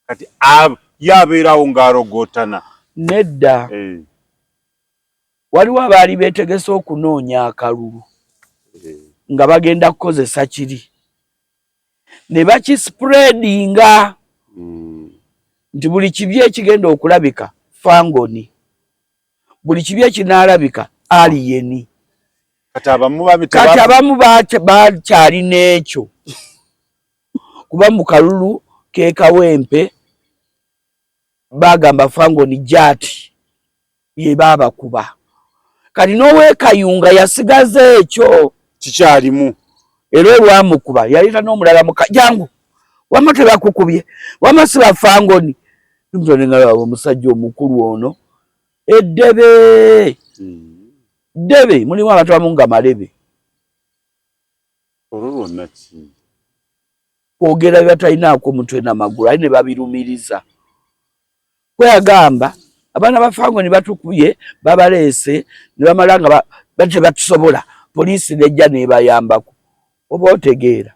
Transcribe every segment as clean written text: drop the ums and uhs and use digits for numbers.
kati yabeerawo ng'arogotana nedda waliwo abaali beetegese okunoonya akalulu nga bagenda kukozesa kiri ne bakispreadinga nti buli kibi ekigenda okulabika fangoni, buli kibi ekinaalabika aliyeni. Kati abamu bakyalina ekyo kuba mu kalulu ke Kawempe bagamba fangoni jati ye babakuba. Kati n'ow'ekayunga yasigaza ekyo kikyalimu era olwamukuba yaleeta n'omulala mukajangu wamma tebakukubye wamma si bafangoni nga omusajja omukulu ono eddebe ddebe mulimu abantu abamu nga malebe olwo lwonna ki kwogera byatalinaako mutwe n'amagulu ali ne babirumiriza kweyagamba abaana ba fangoni batukubye babaleese ne bamala nga tebatusobola poliisi nejja nebayambako oba otegeera.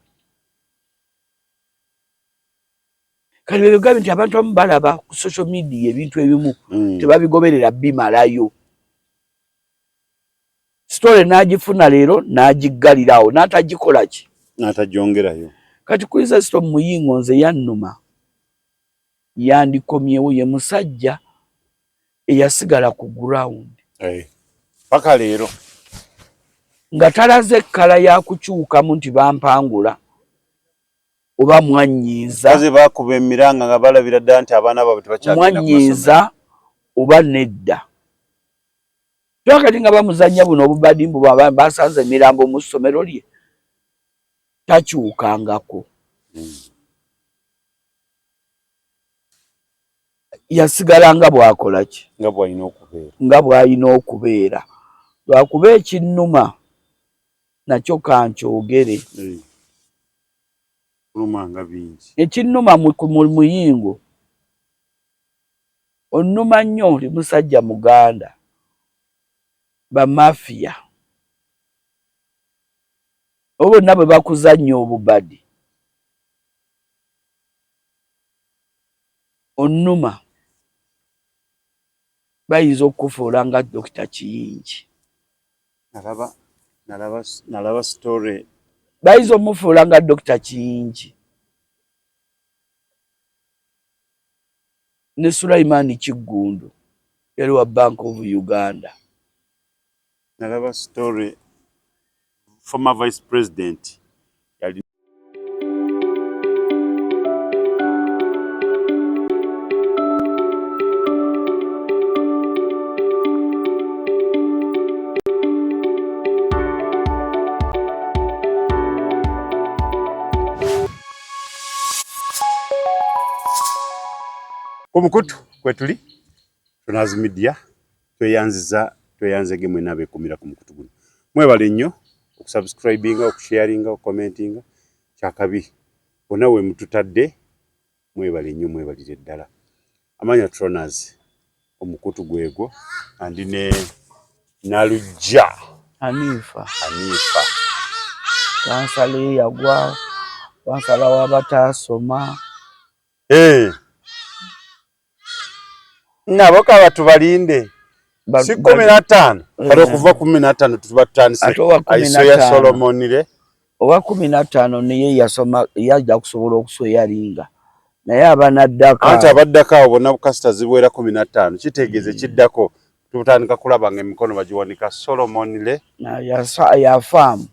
Kati bebigambye nti abantu abamu balaba ku social media ebintu ebimu tebabigoberera bimalayo. Story n'agifuna leero n'agiggalirawo n'atagikola ki n'atagyongerayo. Kati kwiza sito muyingo nze yannuma yandikomyewo ye musajja eyasigala ku ground paka leero nga talaze ekkala ya kukyukamu nti bampangula oba mwanyiiza baze bakuba emiranga nga balabira ddala nti abaana baabwe tebakyagenda mwanyiiza oba nedda. Twakati nga bamuzannya buno obubadimbu basanze emirambo mu ssomero lye takyukangako. Yasigala nga bwakola ki nga bw'alina okubeera. Lwakuba ekinnuma nakyo kankyogere ekinnuma mu muyingo onnuma nnyo oli musajja muganda bamafiya bonna bwe bakuzannya obubadi onnuma bayinza okufuula nga Dr. Kiyingi. Nalaba story bayinza omufuula nga Dr. Kiyingi ne Sulaiman Kiggundu yali wa Bank of Uganda. Nalaba story former vice president yali Kumukutu kwetuli Tunazi Media tweyanzege mwe nabekumira ku mukutu guno. Mwebale nnyo okusubscribinga, okusharinga, okukomentinga kyakabi. Bonna we mututadde mwebale nnyo mwebalire ddala. Amanya Tunazi omukutu gwego andi ne Nalujja Hanifa kansale yagwa kansala w'abatasoma nabo kaba tubalinde si 15 kale okuva 15 tubatandise aiso ya Solomonire owa 15 niye yasoma yajja kusobola okusweyalinga naye abanaddaka anti abaddaka bona bukasita zibwera 15 kitegeeze kiddako tutandika kulaba nga emikono bagiwanika Solomonire na ya farm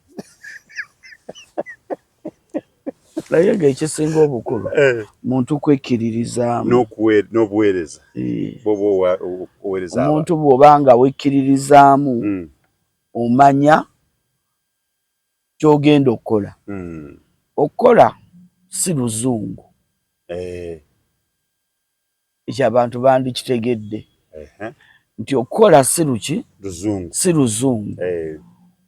naye ng'ekisinga obukulu muntu kwekkiririzaamu n'obuweereza omuntu bw'obanga wekkiririzaamu omanya ky'ogenda okukola okukola si luzungu ekyo abantu bandikitegedde nti okukola si luzungu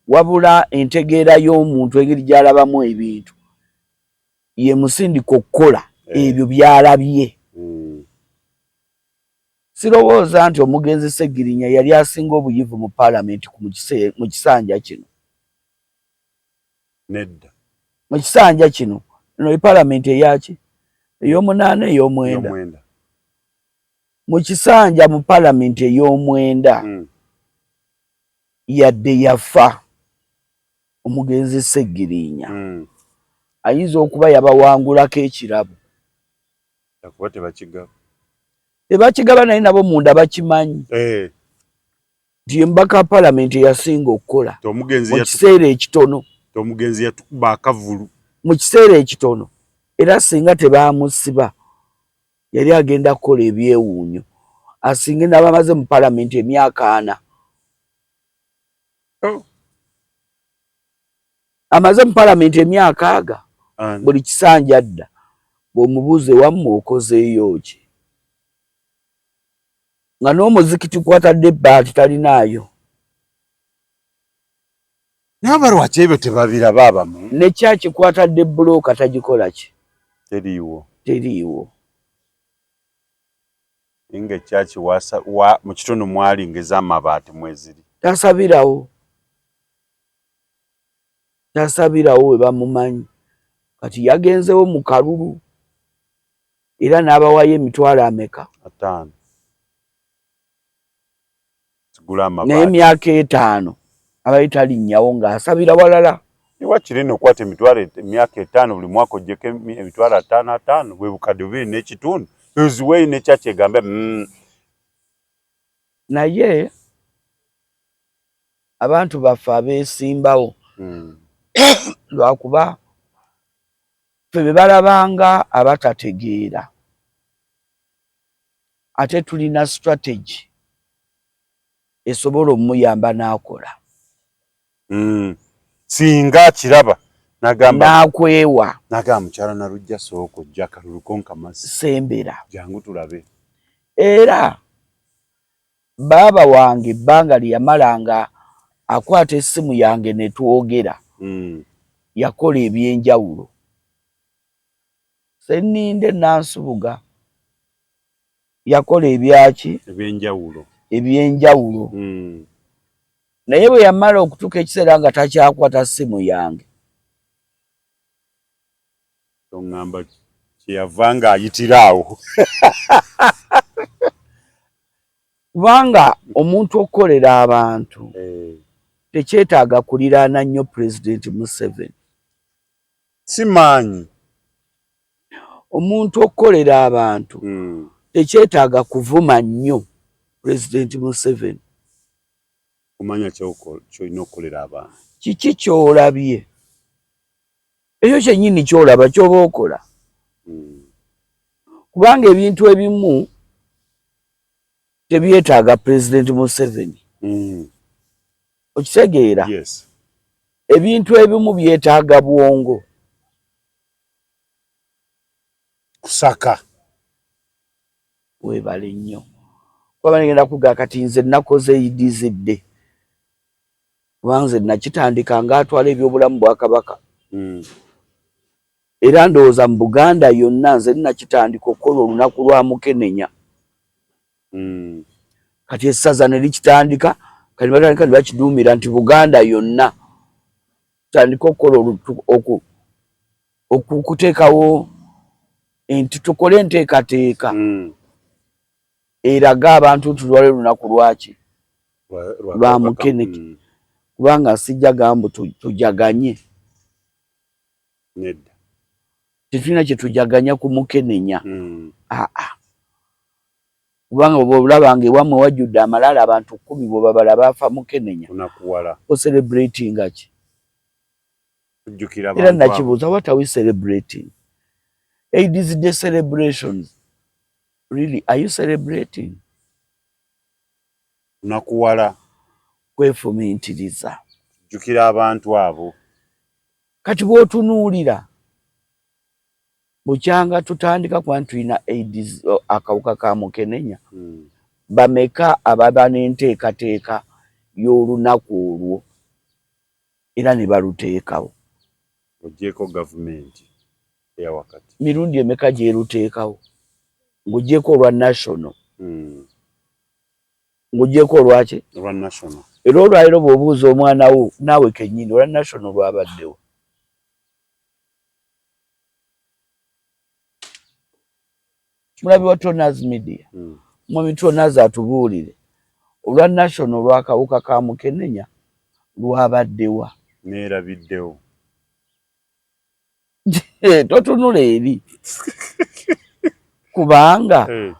wabula entegeera y'omuntu engeri gy'alabamu ebintu ye musindika okukola ebyo byalabye. Sirowooza nti omugenzi Ssegirinya yali asinga obuyivu mu Parliament mu kisanja kino. Nedda. Mu kisanja kino no Parliament eyaki ey'omunaana ey'omwenda mu Kisanja mu palamenti ey'omwenda yadde yafa omugenzi Sseggirinya ayinza okuba yabawangulako ekirabo tebakigaba naye nabo munda bakimanyi nti embaka palamenti eyasinga okukola mu kiseera ekitono omugenzi yatukuba akavulu mu kiseera ekitono era singa tebaamusiba yali agenda kukola ebyewuunyo asinge n'abamaze mu palamenti emyaka 4 amaze mu palamenti emyaka aga buli Kisanja adda bw'omubuuze wammwe okozeeyo ki nga n'omuzikiti kwatadde ebbaati talinaayo n'abalwaki ebyo tebabiraba abamu ne kyaki kwatadde bbulooka tagikola ki teriiwo nga ekyaki mu kitono mwali ng'ez'amabaati mweziri tasabirawo we bamumanyi kati yagenzewo mu kalulu era n'abawayo emitwalo ameka 5 naye emyaka 5 abayi talinnyawo ng'asabira walala wakiri eno okwata emyaka 5 buli mwaka ojjeko emitwalo 5 bwe bukadde 2.5 eziweeyi nekyaki egambe naye abantu baffe abeesimbawo lwakuba ffe be balabanga abatategeera ate tulina strategy esobola omuyamba n'akola singa kiraba n'akwewa nagamba mukyala Nalujja sooko ojja akalulu konka mazzi sembera jangu tulabe era baaba wange ebbanga lye yamalanga akwata essimu yange ne twogera yakola ebyenjawulo Senninde Nansubuga yakola ebyaki ebyenjawulo naye bwe yamala okutuuka ekiseera nga takyakwata ssimu yange oŋŋamba kyeyava ng'ayitira awo kubanga omuntu okukolera abantu tekyetaaga kuliraana nnyo Pulezidenti Museveni simanyi omuntu okukolera abantu tekyetaaga kuvuma nnyo Pulezidenti Museveni kumanya kyolina okukolera abantu kiki kyolabye ekyo kyennyini kyolaba kyoba okola kubanga ebintu ebimu tebyetaaga Pulezidenti Museveni okitegeera ebintu ebimu byetaaga bwongo kusaka webale nnyo kuba ngenda kugaa kati nze nakoze eyidizidde kuba nze nakitandika ngaatwala ebyobulamu bwa Kabaka era ndowooza mu Buganda yonna nze nakitandika okukola olunaku lwa Mukenenya kati essaza ne likitandika kati batandika ne bakiduumira nti Buganda yonna tutandika okukola okuteekawo nti tukole enteekateeka eraga abantu nti lwali lunaku lwaki lwa Mukenenya kubanga sijja gambo tujaganye nedda tetulina kye tujaganya ku Mukenenya kubanga bw'olabanga ewammwe wajjudde amalaala abantu 10 bw'obabala baafa Mukenenya ocelebratinga ki era nakibuuza what are we celebrating? It is the celebrations. Really, are you celebrating? Nakuwala kwefumiitiriza jjukira abantu abo kati bw'otunuulira bukyanga tutandika kuba tulina AIDS akawuka ka Mukenenya bameka ababa n'enteekateeka y'olunaku olwo era ne baluteekawo ogyeko gavumenti eya wakati mirundi emeka gyeruteekawo ng'ogyeko olwa national ng'ogyeko olwaki olwa national era olwaliro bw'obuuza omwana wo naawe kennyini olwa national lwabaddewo mulabi wa Tonaz Media mwami Tonaz atubuulire olwa national lwakawuka ka Mukenenya lwabaddewa neerabiddewo totunula eri kubanga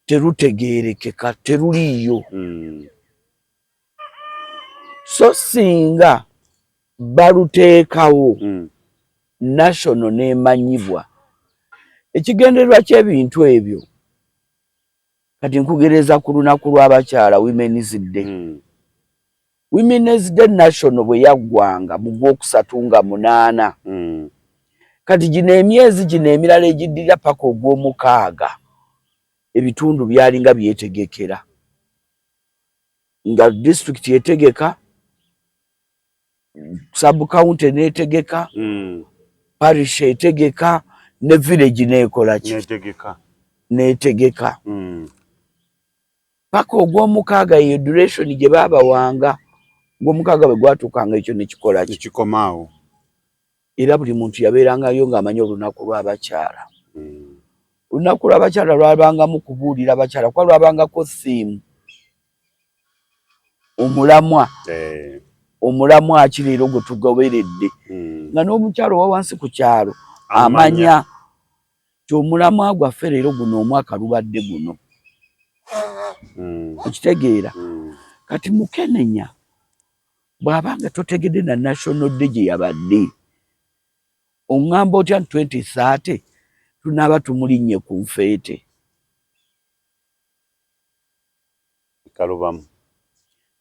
terutegeerekeka teruliiyo so singa baluteekawo national neemanyibwa ekigendererwa ky'ebintu ebyo kati nkugereza ku lunaku lw'abakyala Women's Day Women's Day national bwe yaggwanga mu Gwokusatu nga 8 kati gino emyezi gino emirala egiddirira paka ogw'omukaaga ebitundu byalinga byetegekera nga district yetegeka sub county netegeka parish etegeka ne village nekola ki netegeka paka ogw'omukaaga ye duration gye baabawanga ogw'omukaaga bwe gwatukanga ekyo nekikola ki kikomaawo era buli muntu yabeerangayo ng'amanyi olunaku lw'abakyala olunaku lw'abakyala lwabangamu kubuulira abakyala kwa lwabangako theme omulamwa akireero gwe tugoberedde nga n'omukyalo owa wansi ku kyalo amanya kyomulamwa gwaffe leero guno omwaka lubadde guno okitegeera kati Mukenenya bw'abanga totegedde na national day gye yabadde oŋŋamba otya 2030 tunaaba tumulinnye ku nfeete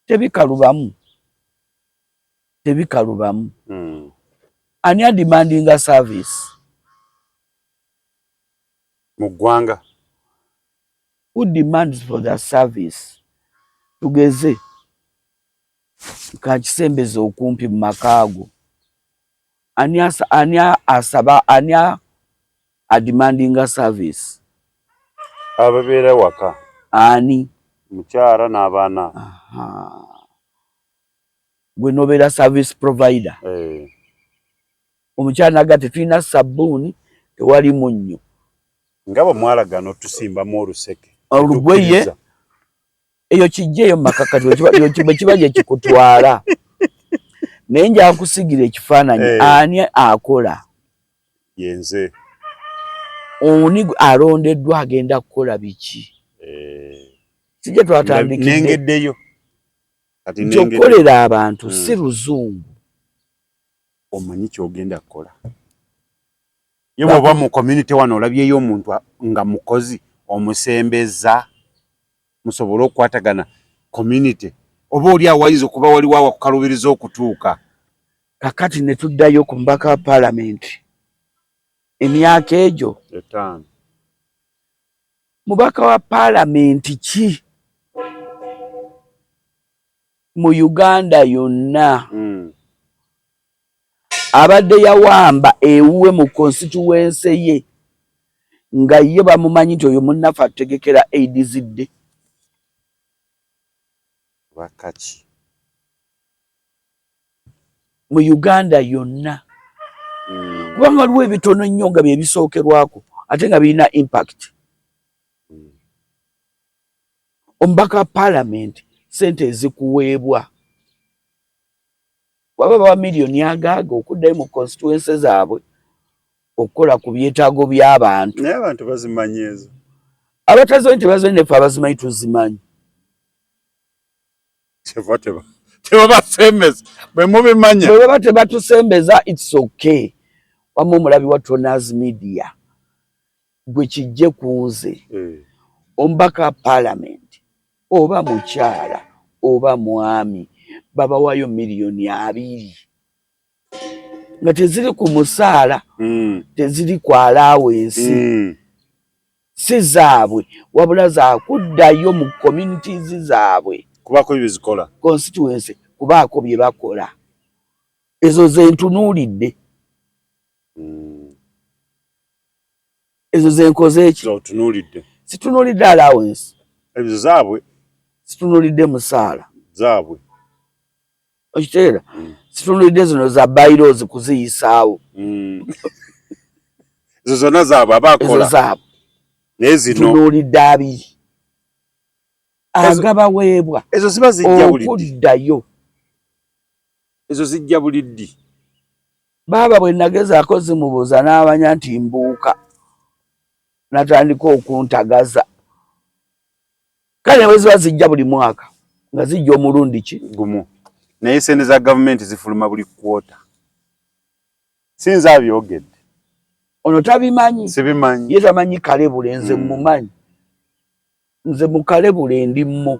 tebikalubamu ani ademandinga service mu ggwanga who demands for the service tugeze kakisembeza okumpi mu makaago ani asaba ani ademandinga service ababeera waka ani mukyala n'abaana gwe nobeera service provider omukyala naga tetulina sabbuuni tewali munnyo nga bwemwalagana otusimbamu oluseke olugweye eyo kijjeeyo mumakakati bwe kiba gye kikutwala naye nja nkusigira ekifaananyi ani akola yenze oni alondeddwa agenda kukola biki sijja twatandikidde nengeddeyo kati njokolera abantu si luzungu omanyi kyogenda kukola ye bw'oba mu community wano olabyeyo omuntu nga mukozi omusembeza musobole okukwatagana community oba oli awayinza okuba waliwo awakukalubiriza okutuuka kakati ne tuddayo ku mubaka wa paalamenti emyaka egyo 5 mubaka wa paalamenti ki mu Uganda yonna abadde yawamba ewuwe mu constituency ye nga ye bamumanyi nti oyo munnaffe ategekera aidizidde bakaki mu Uganda yonna kubanga waliwo ebitono nnyo nga bye bisookerwako ate nga birina impact omubaka wa paalamenti sente ezikuweebwa waba bawa miliyoni agaaga okuddayo mu constituency zaabwe okukola ku byetaago by'abantu naye abantu bazimanyi ezo abatazimanyi tebazimanyi neffe abazimanyi tuzimanyi tebabasembeza bwe mubimanya bwe baba tebatusembeza its okay wamu omulabi wa Tonaz Media gwe kijje ku nze omubaka wa paalamenti oba mukyala oba mwami babawayo miliyoni 2 nga teziri ku musaala teziri ku allowance si zaabwe wabula zaakuddayo mu communities zaabwe kubaako byezikola constituency kubaako bye bakola ezo ze ntunuulidde ezo ze nkoze eki otunuulidde situnuulidde allowance ezo zaabwe situnuulidde musaala zaabwe okiteera situnuulidde zino za bylaws kuziyisaawo ezo zonna zaabwe abaakola ezo zaabwe tunuulidde abiri agabaweebwa ezo ziba zijja buliddi okuddayo. ezo zijja buliddi. Baaba bwe nagezaako zimubuuza n'abanya nti mbuuka, natandika okuntagaza. Kale bwe ziba zijja buli mwaka nga zijja omulundi ki gumu, naye sente za gavumenti zifuluma buli kwota. Sinza abyogedde. Ono tabimanyi. Sibimanyi. Ye tamanyi Kalebule, nze mumanyi. Nze mu Kalebule ndimmo.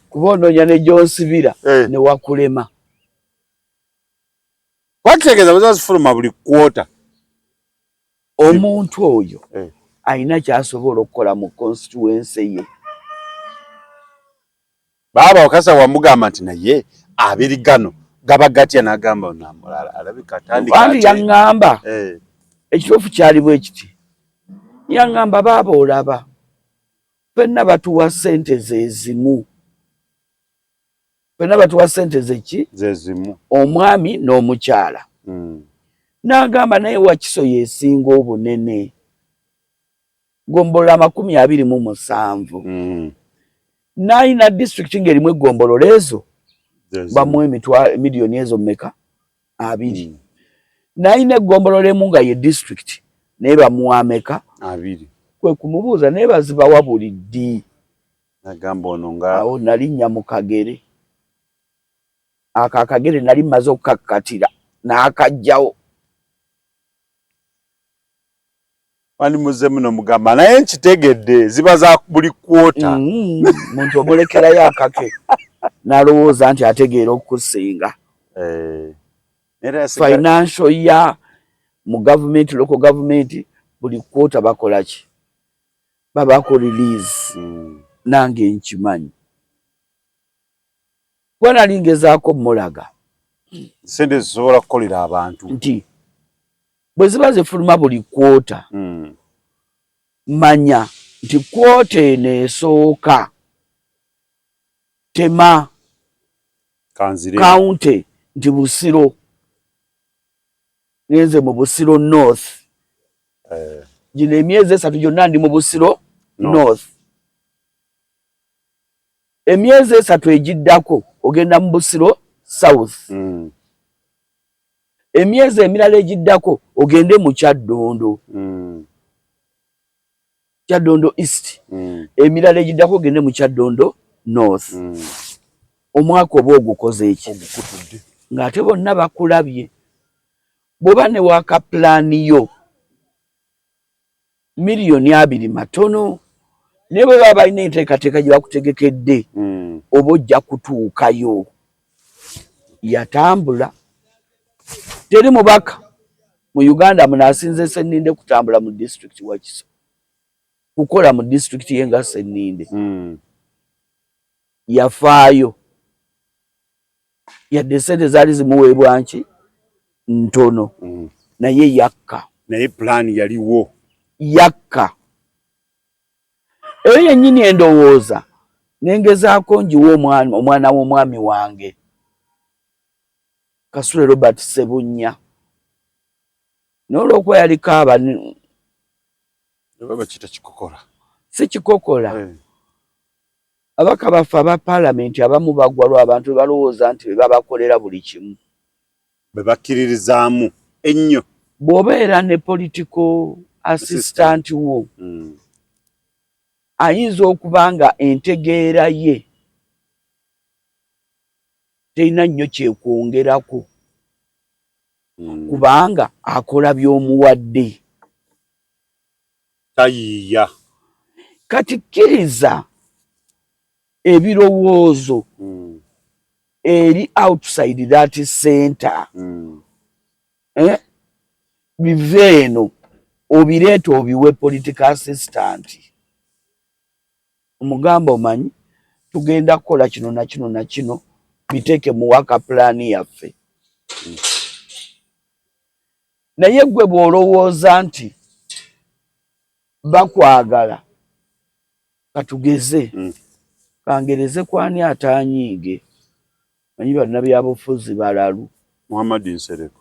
Kuba onoonya ne gy'onsibira ne wakulema. Wategeeza bwe zifuluma buli kwota. Omuntu oyo alina ky'asobola okukola mu constituency ye. Baaba okasa wamugamba nti naye abiri gano gaba gatya, n'agamba alabika atandika ati yaŋŋamba ekituufu kyali bwe kiti. Yaŋŋamba baaba olaba ffenna batuwa ssente ze zimu. Ffenna batuwa ssente ze ki? Ze zimu. Omwami n'omukyala. N'agamba naye Wakiso yeesinga obunene. Gombolola 27. N'alina disitulikiti ng'erimu eggombolola ezo bamuwa miliyoni ezo mmeka? 2. N'alina eggombolola emu nga ye disitulikiti naye bamuwa mmeka? 2. Kwe kumubuuza naye bazibawa buli ddi. N'agamba ono nga awo nalinnya mu Kagere. Akagere nali mmaze okukakkatira n'akajjawo. Wali muze muno mugamba naye nkitegedde ziba za buli kwota. Muntu omulekerayo akake n'alowooza nti ategeera okusinga. Financial ya mu gavumenti, local government, buli kwota bakola ki? Babako release. Nange nkimanyi. Bwe nali ngezaako mulaga sente zisobola kukolera abantu nti bwe ziba zifuluma buli kwota manya nti kwota eno esooka tema kaunti nti Busiro ngenze mu Busiro North. Gino emyezi 3 gyonna ndi mu Busiro North. Emyezi 3 egiddako ogenda mu Busiro South. Emyezi emirala egiddako ogende mu Kyaddondo. Kyaddondo East. Emirala egiddako ogende mu Kyaddondo North. Omwaka oba ogukoze eki? Ng'ate bonna bakulabye. Bw'oba ne waaka pulaani yo miliyoni 2 matono, naye bwe baba balina enteekateeka gye bakutegekedde oba ojja kutuukayo. Yatambula. Teri mubaka mu Uganda muno asinze Senninde kutambula mu disitulikiti Wakiso, kukola mu disitulikiti ye nga Senninde. Yafaayo. Yadde sente zaali zimuweebwa nki ntono, naye yakka. Naye pulaani yaliwo. Yakka. Eyo yennyini endowooza nengezaako njiwa omwana w'omwami wange Kasule Robert Sebunnya. N'olwokuba yaliko bakiyita kikokola. Si kikokola. Abaka baffe aba paalamenti abamu baggwalwa abantu balowooza nti babakolera buli kimu. Be bakkiririzaamu ennyo. Bw'obeera ne political assistant wo ayinza okuba nga entegeera ye terina nnyo kyekwongerako kubanga akola by'omuwadde. Tayiiya. Kati kkiriza ebirowoozo eri outside that center. Bive eno obireeta obiwe political assistant. Omugamba omanyi tugenda kukola kino na kino na kino biteeke mu waka pulaani yaffe. Naye gwe bw'olowooza nti bakwagala katugeze kangereze kwani atanyiige manyi bannabyabufuzi balalu. Muhammad Nsereko.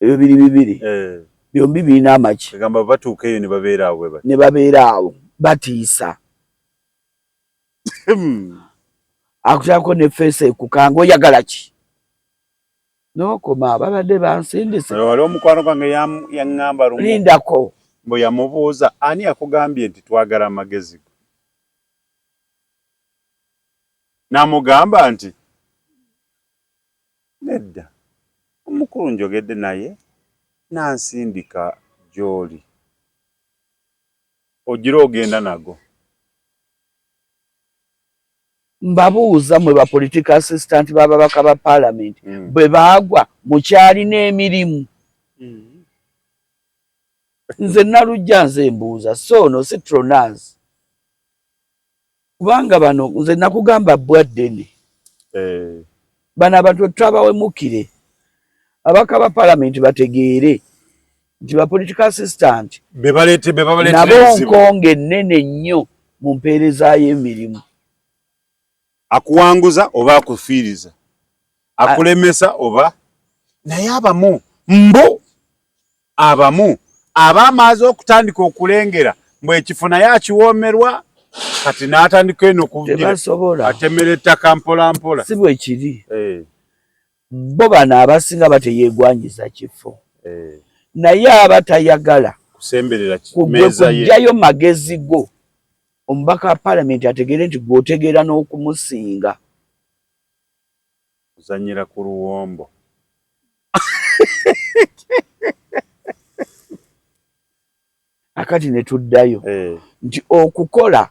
ebyo bibiri byombi birina amaki egamba batuuka eyo ne babeera awo batiisa akutyako ne feesi ekukanga oyagala ki n'okoma babadde bansindise wali omukwano gwange yaŋŋamba lumu lindako bwe yamubuuza ani yakugambye nti twagala amagezi go n'amugamba nti nedda omukulu njogedde naye nansindika gy'oli ogira ogenda nago mbabuuza mwe ba political assistant bababaka ba parliament bwe baagwa mukyali n'emirimu nze nalujja nze mbuuza so no si tronaz kubanga bano nze nakugamba bwaddene bano abantu twabawemukire abaka ba parliament bategeere nti ba political assistant nabo nkonge ennene nnyo mu mpeereza y'emirimu akuwanguza oba akufiiriza akulemesa oba naye abamu abaamaze okutandika okulengera mbwe ekifo naye akiwoomerwa kati n'atandika eno atemera ettaka mpolampola si bwe kiri bo bano abasinga bateyeegwanyiza kifo naye abatayagala kugjayo magezi go omubaka wa palamenti ategeere nti gw'otegeera n'okumusinga kuzanyira ku luwombo akati ne tuddayo nti okukola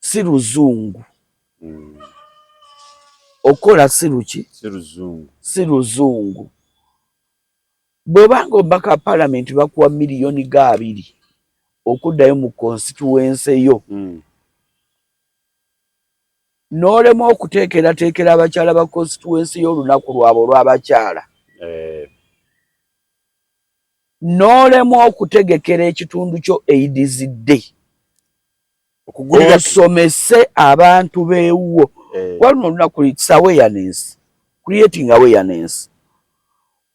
si luzungu okukola si luki si luzungu bw'obanga omubaka wa palamenti bakuwa miliyoni ga 2 okuddayo mu constituency yo n'olema okuteekerateekera abakyala ba constituency y'olunaku lwabwe olw'abakyala n'olema okutegekera ekitundu kyo AIDS Day osomese abantu beewuwo waliwo olunaku it's awareness creating awareness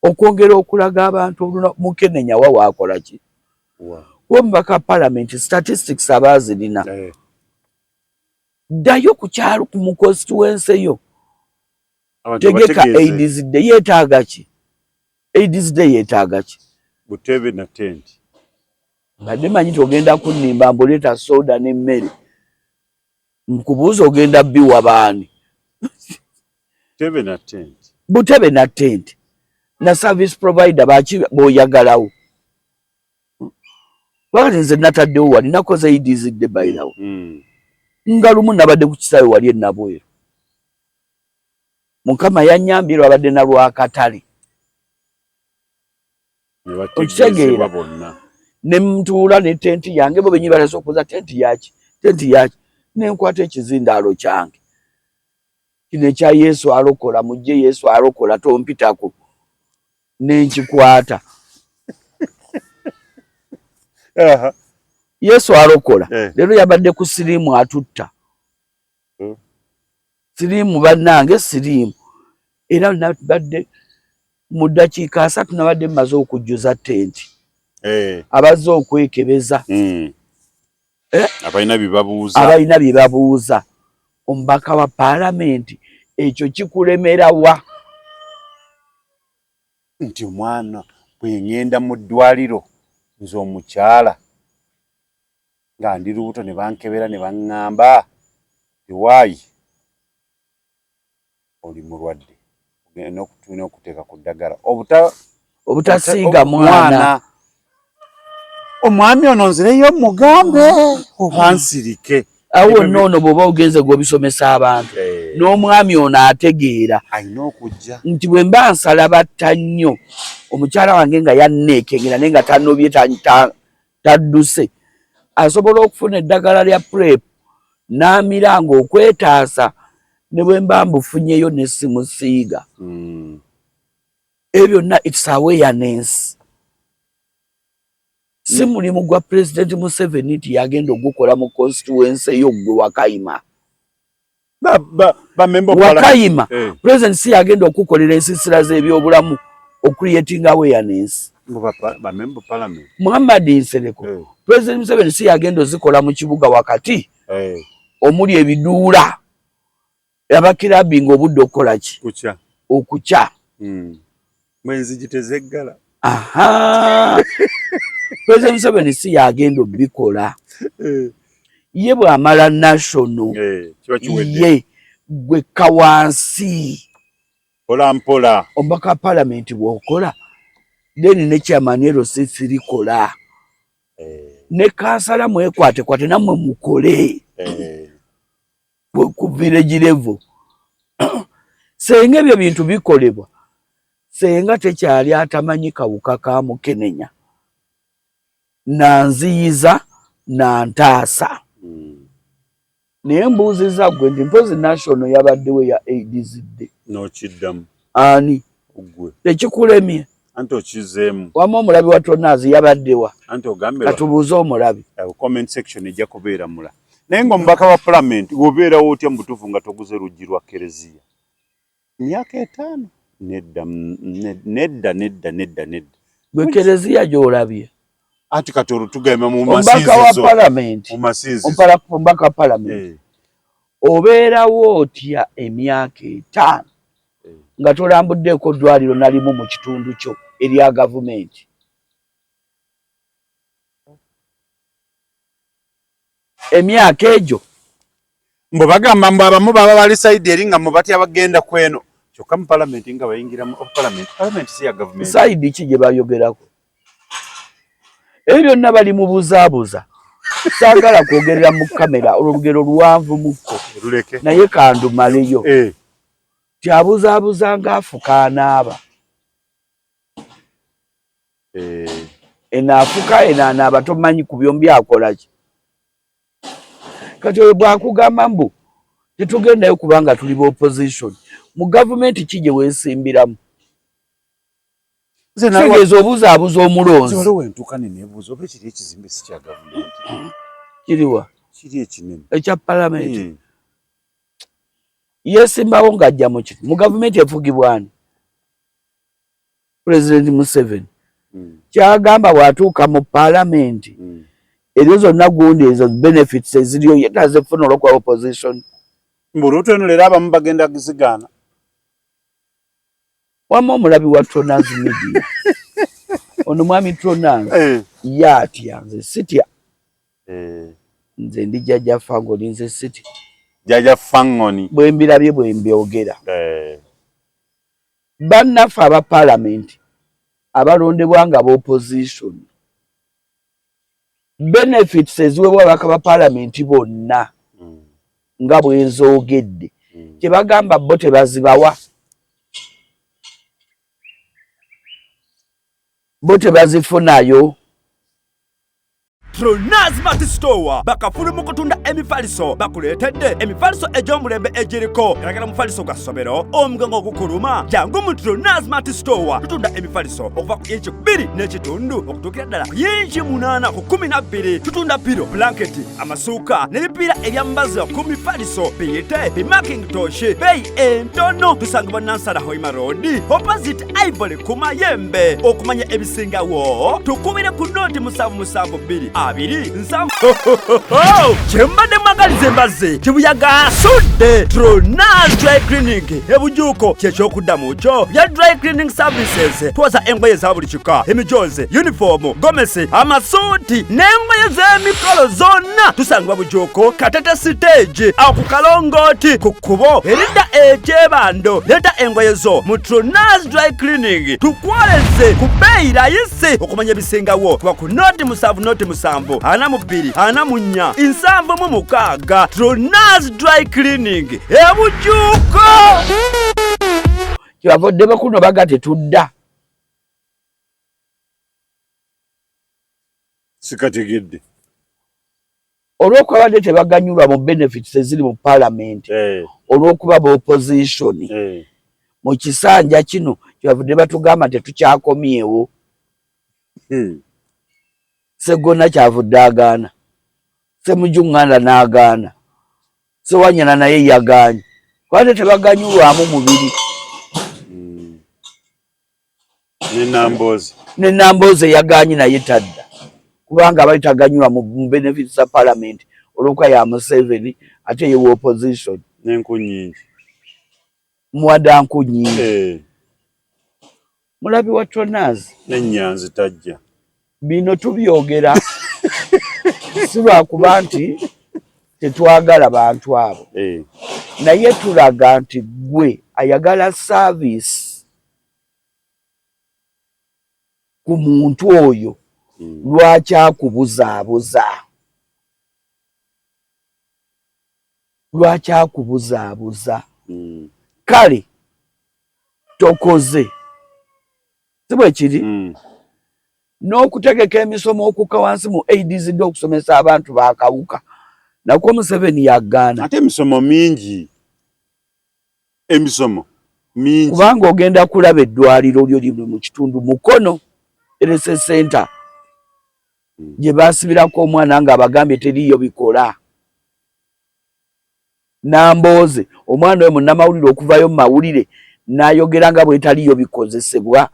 okwongera okulaga abantu mukenenya wa waakola ki womubaka parliament statistics abazirina ddayo ku kyalo mu constituency yo tegeka AIDS Day yeetaaga ki AIDS Day yeetaaga ki butebe na tent badde manyi togenda kunnimba mboleeta soda n'emmere nkubuuza ogenda biwa baani butebe na tent na service provider baki boyagalawo wakati nze nataddewo wali nakoze AIDS Day bayirawo nga lumu nabadde ku kisaawe wali enabweru mukama yannyambye lwabadde na lwakatale okitegeera ne mtuula ne tenti yange bo benyi balaze okuza tenti yaki nenkwata ekizindaalo kyange kino ekya Yesu alokola mujje Yesu alokola tompitako nenkikwata Yesu alokola lero yabadde ku siriimu atutta siriimu bannange siriimu era nabadde mu ddakiika 3 nabadde mmaze okujjuza tenti abazze okwekebeza abalina bye babuuza omubaka wa palamenti ekyo kikulemera wa nti omwana bwe ngenda mu ddwaliro nze omukyala nga ndi lubuto ne bankebera ne baŋŋamba ewaayi oli mulwadde ogenda okuteeka ku ddagala obutasiiga mwana omwami ono nzireyo mugambe oba nsirike awo noono bw'oba ogenze gw'obisomesa abantu n'omwami ono ategeera alina okujja nti bwe mba nsala batta nnyo omukyala wange nga yanneekengera naye nga tanobye tadduse asobola okufuna eddagala lya PrEP n'amiranga okwetaasa ne bwe mba mbufunyeyo ne simusiiga ebyo byonna it's awareness si mulimu gwa President Museveni nti yagenda ogukola mu constituency yo gwe Wakayima Wakayima President si yagenda okukolera ensiisira z'ebyobulamu creating awareness. Ba member parliament. Muhammad Nsereko. President Museveni si agenda zikola mu kibuga wakati. Omuli ebiduula. Abakirabinga obudde okola ki? Kucha. Okucha. Mwenzi gitezeggala. Aha. President Museveni si agenda bikola. Ye bw'amala national. Ye gwe kawansi. Pola mpola. Omubaka parliament bw'okola. Then ne chairman ero sisiri kola. Ne kansala mwekwate kwate namwe mukole. Ku village level. Senga ebyo bintu bikolebwa. Senga tekyali atamanyi kawuka ka Mukenenya. Na nziyiza na ntaasa. Naye mbuuziza gwe ndi mpozi national yabaddewo ya AIDS Day. N'okiddamu. Ani? Ggwe. Tekikulemye. Anti okizeemu. Wama omulabi wa Tonaazi yabaddewa. Anti ogambira. Katubuuze omulabi. Comment section ejja kubeera mula. Naye ng'omubaka wa parliament obeerawo otya mutuufu nga toguze luggi lwa Kereziya. Myaka 5. Nedda. Gwe Kereziya gy'olabye. Ati katoro tugema mu masinzizo. Omubaka wa parliament. Mu masinzizo. Omubaka wa parliament. Obeerawo otya emyaka 5. Nga tolambuddeeko ddwaliro nalimu mu kitundu kyo erya gavumenti. Emyaka egyo mbo bagamba mbo abamu baba bali side eri nga mubatya bagenda kweno kyokka mu parliament nga bayingira mu parliament si ya government side ki gye bayogerako ebyo byonna bali mu buzaabuza saagala kwogerera mu kamera olugero luwanvu mukko luleke naye kandumaleyo tyabuzaabuza ng'afuka anaaba enaafuka enaanaaba tomanyi ku byombi akola ki kati oyo bwakugamba mbu tetugendayo kubanga tuli ba opposition mu gavumenti ki gye weesimbiramu kitegeeza obuzaabuza omulonzi waliwo entuukane neebuuza oba ekiri ekizimbe si kya gavumenti kiriwa kiri ekinene ekya palamenti yeesimbawo ng'ajja mu kiti mu gavumenti efugibwa ani President Museveni kyagamba bw'atuuka mu palamenti eriyo zonna gundi ezo benefits eziriyo yetaze funa olw'okuba opposition mbuluutu eno leero abamu bagenda kuzigaana wama omulabi wa Tonaazi media ono mwami Tonaazi yatya nze sitya nze ndi Jjajja Fangoni nze sitya Jjajja Fangoni bwe mbirabye bwe mbyogera bannaffe aba palamenti abalondebwa nga b'opposition benefits eziweebwa ababaka ba palamenti bonna nga bwenzoogedde kye bagamba bo tebazibawa bo tebazifunayo Tonaazi Mart Store bakafulu mu kutunda emifaliso bakuleetedde emifaliso egy'omulembe egiriko eragala mufaliso gwa ssomero omugongo ogukuluma jangu mu Tonaazi Mart Store tutunda emifaliso okuva ku inchi 2 n'ekitundu okutuukira ddala ku inchi 8 ku 12 tutunda piro blanketi amasuuka n'ebipiira ebyambaza ku mifaliso biyite bimakintosh beeyi entono tusangibwa Nansana Hoima Road opposite Ivory ku Mayembe okumanya ebisingawo tukubire ku nooti 772 abiri nsamu kyembadde mwagaliza embaze kibuyaga asudde Tonaazi Dry Cleaning ebujuuko kyekyokuddamu kyo bya dry cleaning services twoza engoye za buli kika emijoze uniform gomesi amasuuti n'engoye z'emikolo zonna tusangibwa bujuuko Katete stage awo ku Kalongooti ku kkubo eridda ekyebando leeta engoye zo mu Tonaazi Dry Cleaning tukwoleze ku bbeeyi layisi okumanya ebisingawo kuba ku nooti 7 nooti 7 42 44 76 Tonaazi Dry Cleaning ebujuuko kyabadde bakuno baga tetudda sikategedde olw'okuba badde tebaganyulwa mu benefits eziri mu palamenti olw'okuba ba opposition mu kisanja kino kyabadde batugamba tetukyakomyewo Segona kyavudde agaana Semujunganda n'agaana Sewanyana naye yagaanye kwate tebaganyulwamu mubiri ne Nambooze yaganye naye tadda kubanga abaitaganywa mu benefits za parliament olwokuba ya Museveni ate ye opposition n'enku nnyingi mwadanku nyingi mulabi wa Tonazi n'ennyanzi tajja bino tubyogera si lwakuba nti tetwagala bantu abo naye tulaga nti gwe ayagala service ku muntu oyo lwaki akubuzaabuza kale tokoze si bwe kiri n'okutegeka emisomo okuka wansi mu AIDS okusomesa abantu bakawuka nakwo Museveni yagaana ate emisomo mingi kubanga ogenda kulaba eddwaliro lyo liri mu kitundu Mukono LSS Center gye baasibirako omwana ng'abagambye teriyo bikola Nambooze omwana we munnamawulire okuvayo mu mawulire n'ayogera nga bwe taliyo bikozesebwa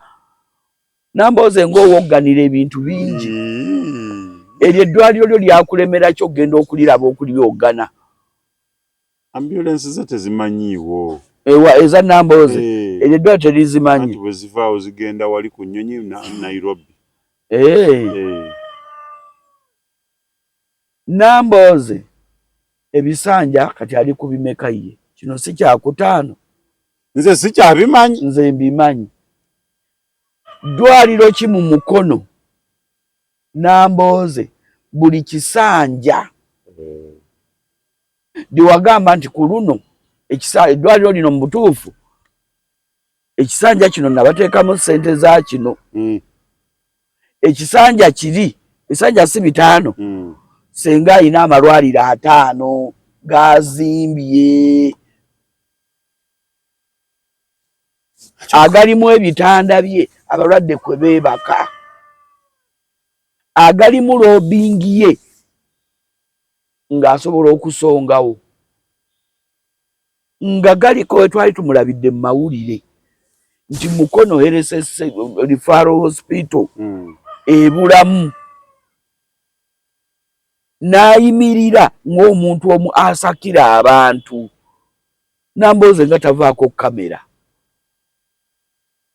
Nambooze ng'owogganira ebintu bingi eryo eddwaliro lyo lyakulemera kyo ogenda okuliraba okulyogana ambulance ze tezimanyiiwo eza Nambooze eryo eddwaliro terizimanyi bwe zivaawo zigenda wali ku Nnyonyi Nairobi Nambooze ebisanja kati ali kubimeka ye kino si kyakutaano nze si kyabimanyi nze mbimanyi ddwaliro ki mu Mukono Nambooze buli kisanja diwagamba nti ku luno eddwaliro lino mu butuufu ekisanja kino nabateekamu ssente za kino ekisanja kiri esanja si 5 senga ayina amalwaliro 5 gazimbye agalimu ebitanda bye abalwadde kwe beebaka agalimu loobingi ye ng'asobola okusongawo nga galiko we twali tumulabidde mu mawulire nti Mukono LSS Referral Hospital ebulamu n'ayimirira ng'omuntu omu asakira abantu Nambooze nga tavaako kamera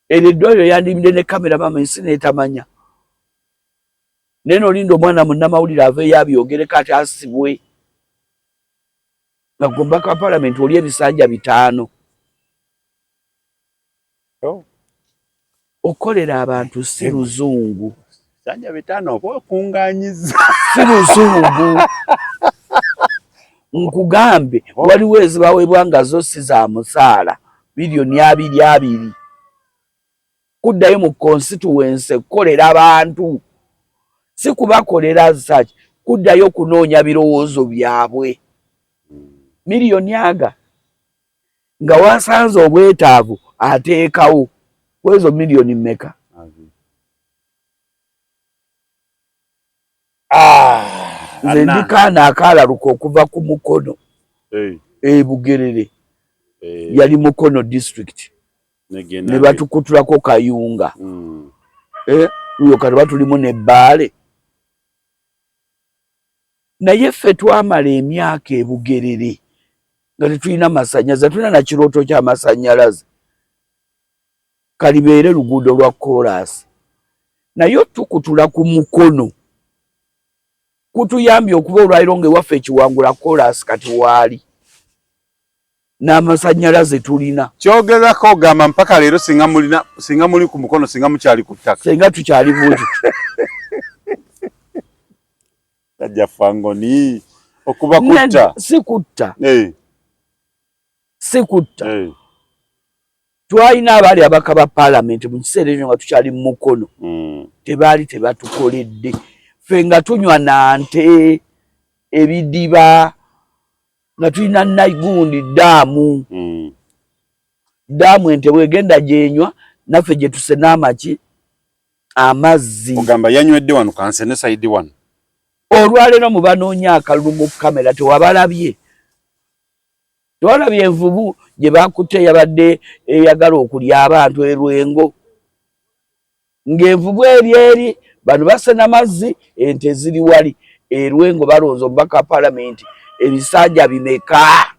eryo eddwaliro yandimire ne kamera mama ensi n'etamanya naye n'olinda omwana munnamawulire aveeyo abyogereko ate asibwe nga gomba ka palamenti oli ebisanja 5 okolera abantu si luzungu sanja 5 oba okungaanyiza si luzungu nkugambe waliwo ezibaweebwa nga zo si za musaala bilioni 2 kuddayo mu constituency kukolera abantu si kubakolera zaki kuddayo kunoonya birowoozo byabwe miliyoni aga nga wasanze obwetaavu ateekawo kwezo miliyoni mmeka nze ndikaana akaalaluka okuva ku Mukono Bugerere yali Mukono district ne batukutulako Kayunga uyo kati batulimu ne Bbaale naye ffe twamala emyaka e Bugerere nga tetulina masannyalaze tulina na kirooto ky'amasannyalaze kalibeere luguudo lwa koolaasi naye tukutula ku Mukono kutuyambye okuba olwaliro ng'ewaffe ekiwangula koolaasi kati waali n'amasannyalaze tulina kyogezako ogamba mpaka leero singa muli ku Mukono singa mukyali ku ttaka singa tukyali buti tajja fangoni okuba kutta si kutta twalina abaali abaka ba palamenti mu kiseera ekyo nga tukyali mu Mukono tebaali tebatukoledde ffe nga tunywa nante ebidiba nga tulina Naigundi daamu ente bwegenda gyenywa naffe gye tusena amazzi ogamba yanywedde wano kansene saidi wano olwaleero mu banoonya akalulu mu kamera tewabalabye envubu gye bakutte yabadde eyagala okulya abantu Lwengo ng'envubu eri bano basena mazzi ente ziri wali Erwengo balonze omubaka parliament ebisanja bimeka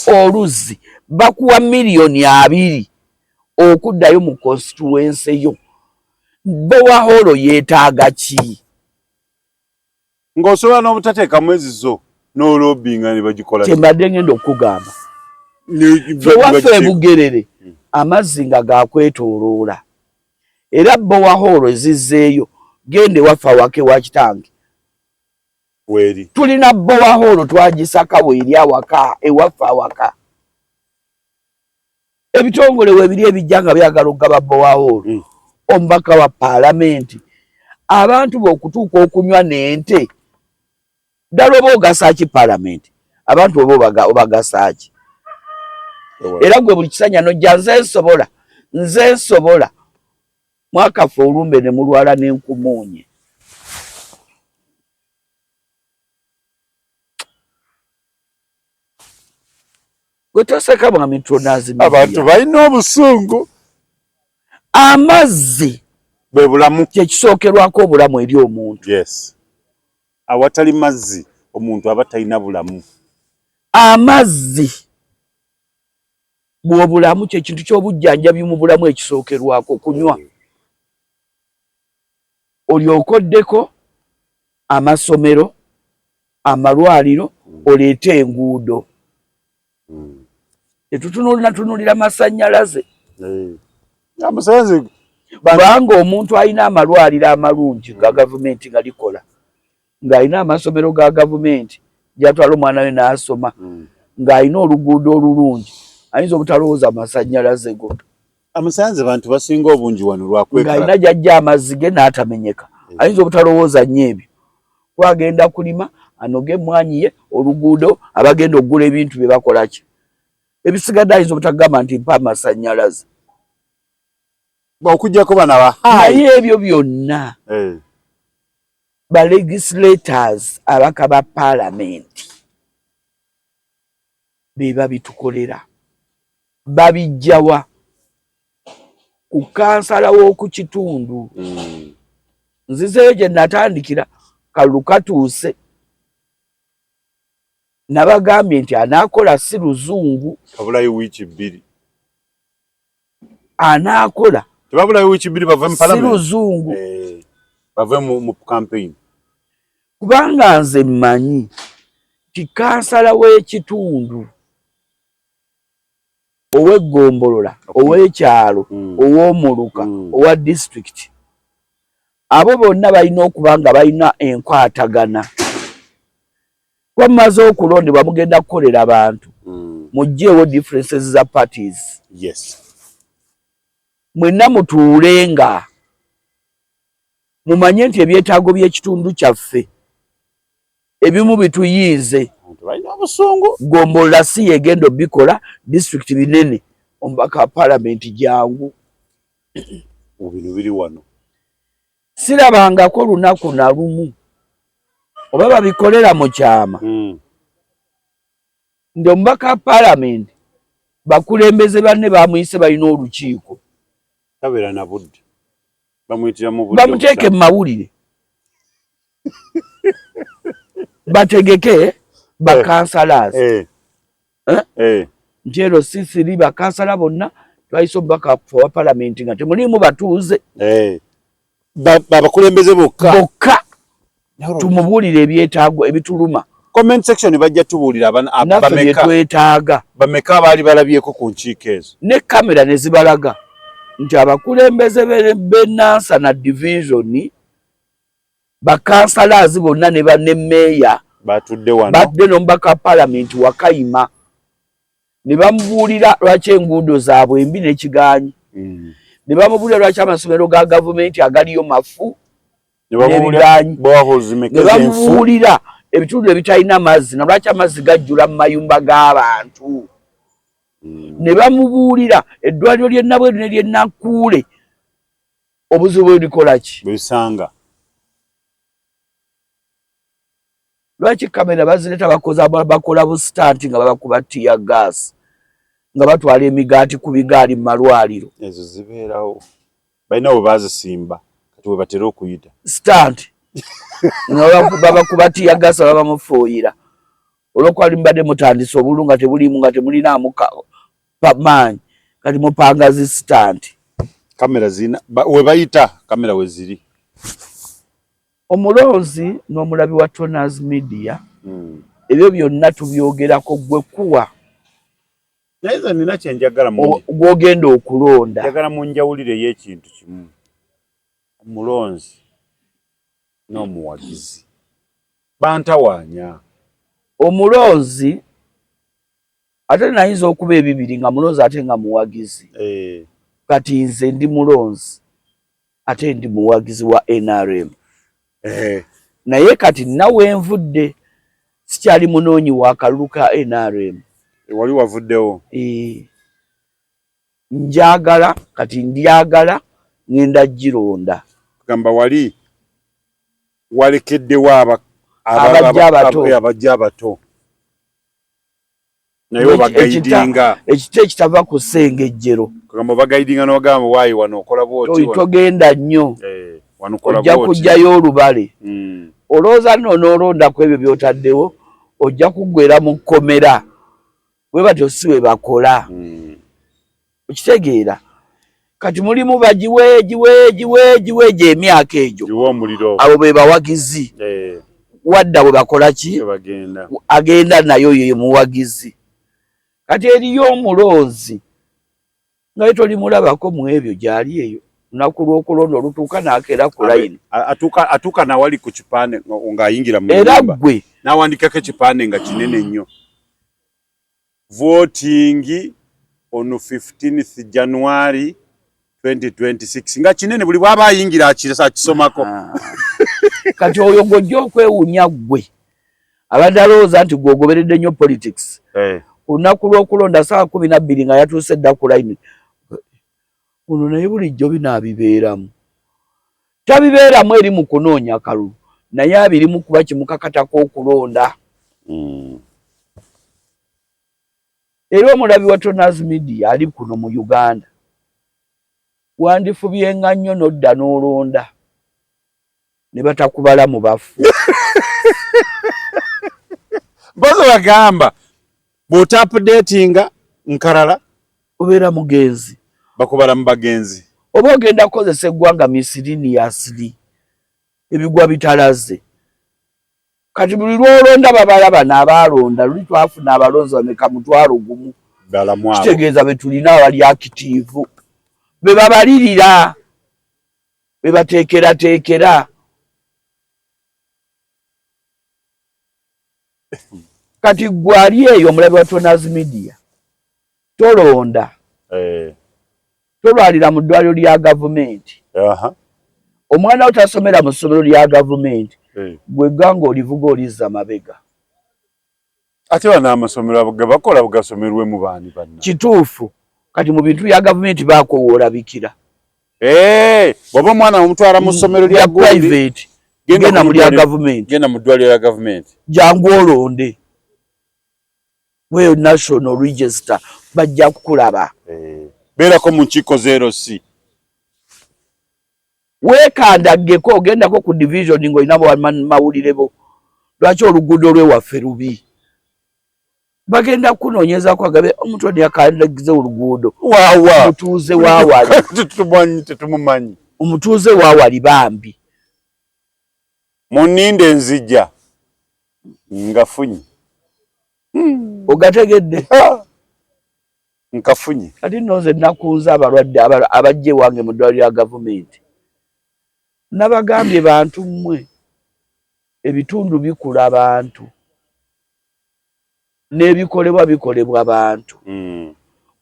oluzi bakuwa miliyoni 2 okuddayo mu constituency yo Bowaholo yeetaaga ki ng'osobola n'obutateeka mwezi zo n'olobinga ne bagikola kyembadde ngenda okugamba waffe Bugerere amazzi nga gakwetooloola era Bowaholo ezizzeeyo gende waffe awake wa kitange weri tulina Bowaholo twagisaka weeri awaka ewaffe awaka ebitongole weebiri ebijja nga byagala okugaba Bowaholo omubaka wa paalamenti abantu b'okutuuka okunywa n'ente ddala oba ogasa ki paalamenti abantu oba obagasa ki era gwe buli kisanya nojja nze nsobola mwakaffe olumbe ne mulwala n'enkumuunye gwe toseka mwami Tronazi abantu balina obusungu amazzi bwe bulamu kyekisookerwako obulamu eri omuntu yes awatali mazzi omuntu aba talina bulamu amazzi bw'obulamu kyekintu ky'obujjanjabi mu bulamu ekisookerwako kunywa olyokoddeko amasomero amalwaliro oleete enguudo tetutunulira masannyalaze amasannyalaze kubanga omuntu alina amalwaliro amalungi ga gavumenti nga likola ng'alina amasomero ga gavumenti gyatwala omwana we n'asoma ng'alina oluguudo olulungi ayinza obutalowooza amasannyalaze go amasannyalaze bantu basinga obungi wano lwakweka ng'alina gyajja amazzi ge n'atamenyeka ayinza obutalowooza nnyo ebyo kwagenda kulima anoge emmwanyi ye oluguudo abagenda okugula ebintu bye bakola ki ebisigadde ayinza obutagamba nti mpa amasannyalaze okujjako bana naye ebyo byonna ba legislators abaka ba paalamenti be babitukolera babijjawa ku kansala w'oku kitundu nzizeyo gye natandikira kalulu katuuse nabagambye nti anaakola si luzungu kabulayo wiiki 2 anaakola tebabulayo wiiki 2 bave mu si luzungu bave mu campaign kubanga nze mmanyi ti kansala w'ekitundu ow'eggombolola ow'ekyalo ow'omuluka owa disitulikiti abo bonna balina okuba nga balina enkwatagana kwamaze okulondebwa mugenda kukolera abantu mugjeewo differences za parties yes mwenna mutuulenga mumanye nti ebyetaago by'ekitundu kyaffe ebimu bituyinze balina obusungu Gombolola si yegenda obikola district binene omubaka wa paalamenti jangu bino biri wano sirabangako lunaku na lumu oba babikolera mu kyama ndi omubaka wa paalamenti bakulembeze banne bamuyise balina olukiiko tabeera na budde bamuyitira mu budde bamuteeke mu mawulire bategeke bakansalaas nti ero sisiri bakansala bonna twayise omubaka wa paalamenti nga temulimu batuuze babakulembeze bokka tumubuulire ebyetaago ebituluma comment section bajja tubuulira naffe byetwetaaga bameka abaali balabyeko ku nkiiko ezo ne kamera ne zibalaga nti abakulembeze b'Enansa na division bakansalazi bonna ne bannemmeeya batudde wano batudde n'omubaka wa paalamenti Wakayima ne bamubuulira lwaki enguudo zaabwe embi n'ekigaanyi ne bamubuulira lwaki amasomero ga gavumenti agaliyo mafu n'ebigaanyi ne bamubuulira ebitundu ebitalina mazzi na lwaki amazzi gajjula mu mayumba g'abantu ne bamubuulira eddwaliro ly'e Nabweru ne ly'e Nakkuule obuzibu ebikola ki bisanga lwaki kamera bazireta bakola bustanti nga babakuba tear gas nga batwala emigaati ku bigaali mu malwaliro ezo zibeerawo balina we bazisimba kati we batera okuyita stanti nga babakuba tear gas babamufuuyira olwokuba limbadde mutandise obulu nga tebulimu nga temulinaamu maanyi kati mupanga zi stanti kamera zina we bayita kamera we ziri omulonzi n'omulabi wa Toners Media ebyo byonna tubyogerako gwe kuwa naye nina kyenjagala gwogenda okulonda njagala munjawulire y'ekintu kimu omulonzi n'omuwagizi bantawaanya omulonzi ate nayinza okuba ebibiri nga mulonzi ate nga muwagizi kati nze ndi mulonzi ate ndi muwagizi wa NRM naye kati nawe nvudde sikyali munoonyi wa kalulu ka NRM wali wavuddewo njagala kati ndyagala ngenda gironda kugamba wali walekeddewo abajja abato naye obagayidinga ekiti ekitava ku ssengejjero kugamba obagayidinga n'ogamba waayi wano okola bwoti togenda nnyo ojja kujjayo olubale olowooza nno n'olondaku ebyo by'otaddewo ojja kuggwera mu kkomera bwe batyo si we bakola okitegeera kati mulimu bagiweegiwe emyaka egyo abo be bawagizi wadda bwe bakola ki agenda nayo ye muwagizi kati eriyo omulonzi nga tolimulabako mu ebyo gyali eyo lunaku lw'okulonda olutuuka n'akeera ku layini atuuka nawali ku kipande ng'ayingira mu era ggwe n'awandikako ekipande nga kinene nnyo voting on 15th January 2026 nga kinene buli bw'aba ayingira akisomako kati oyo ng'ojja okwewuunya ggwe abadde alowooza nti gw'ogoberedde nnyo politics ku lunaku lw'okulonda saa 12 nga yatuuse dda ku layini ono naye bulijjo binaabibeeramu tabibeeramu eri mu kunoonya kalulu naye abirimu kuba kimukakatako okulonda era omulabi wa Toners Media ali kuno mu Uganda wandifubyenga nnyo n'odda n'olonda ne batakubala mu bafu bozo bagamba bw'otapdatinga nkalala obeera mugenzi bakubala mu bagenzi oba ogenda kukozesa eggwanga misiriniasiri ebigwa bitalaze kati buli lw'olonda babala bano abaalonda luli twafuna abalonzi bameka 1,000 kitegeeza be tulina abali akitiivu be babalirira be bateekerateekera kati gwali eyo omulabi wa Toners Media tolonda tolwalira mu ddwaliro lya gavumenti omwana wo tasomera mu ssomero lya gavumenti gwe ganga olivuga olizza mabega ate bano amasomero bakola bugasomerwemu baani banna kituufu kati mu bintu bya gavumenti baakowoola bikira bw'oba omwana omutwala mu ssomero lya private genda mu lya gavumenti genda mu ddwaliro lya gavumenti jangu olonde weyo national register bajja kukulaba beerako mu nkiiko 0C weekandaggeko ogendako ku division ng'olina mawulire bo lwaki oluguudo lwewaffe lubi bagenda kunoonyezako agabe omuntu ono yakandagize oluguudo omutuuze waawali tetumumanyi omutuuze waawali bambi muninde nzija ngafunyi ogategedde nkafunyi kati nno nze nakunze abalwadde abajja ewange mu ddwaliro lya gavumenti nabagambye bantu mmwe ebitundu bikula bantu n'ebikolebwa bikolebwa bantu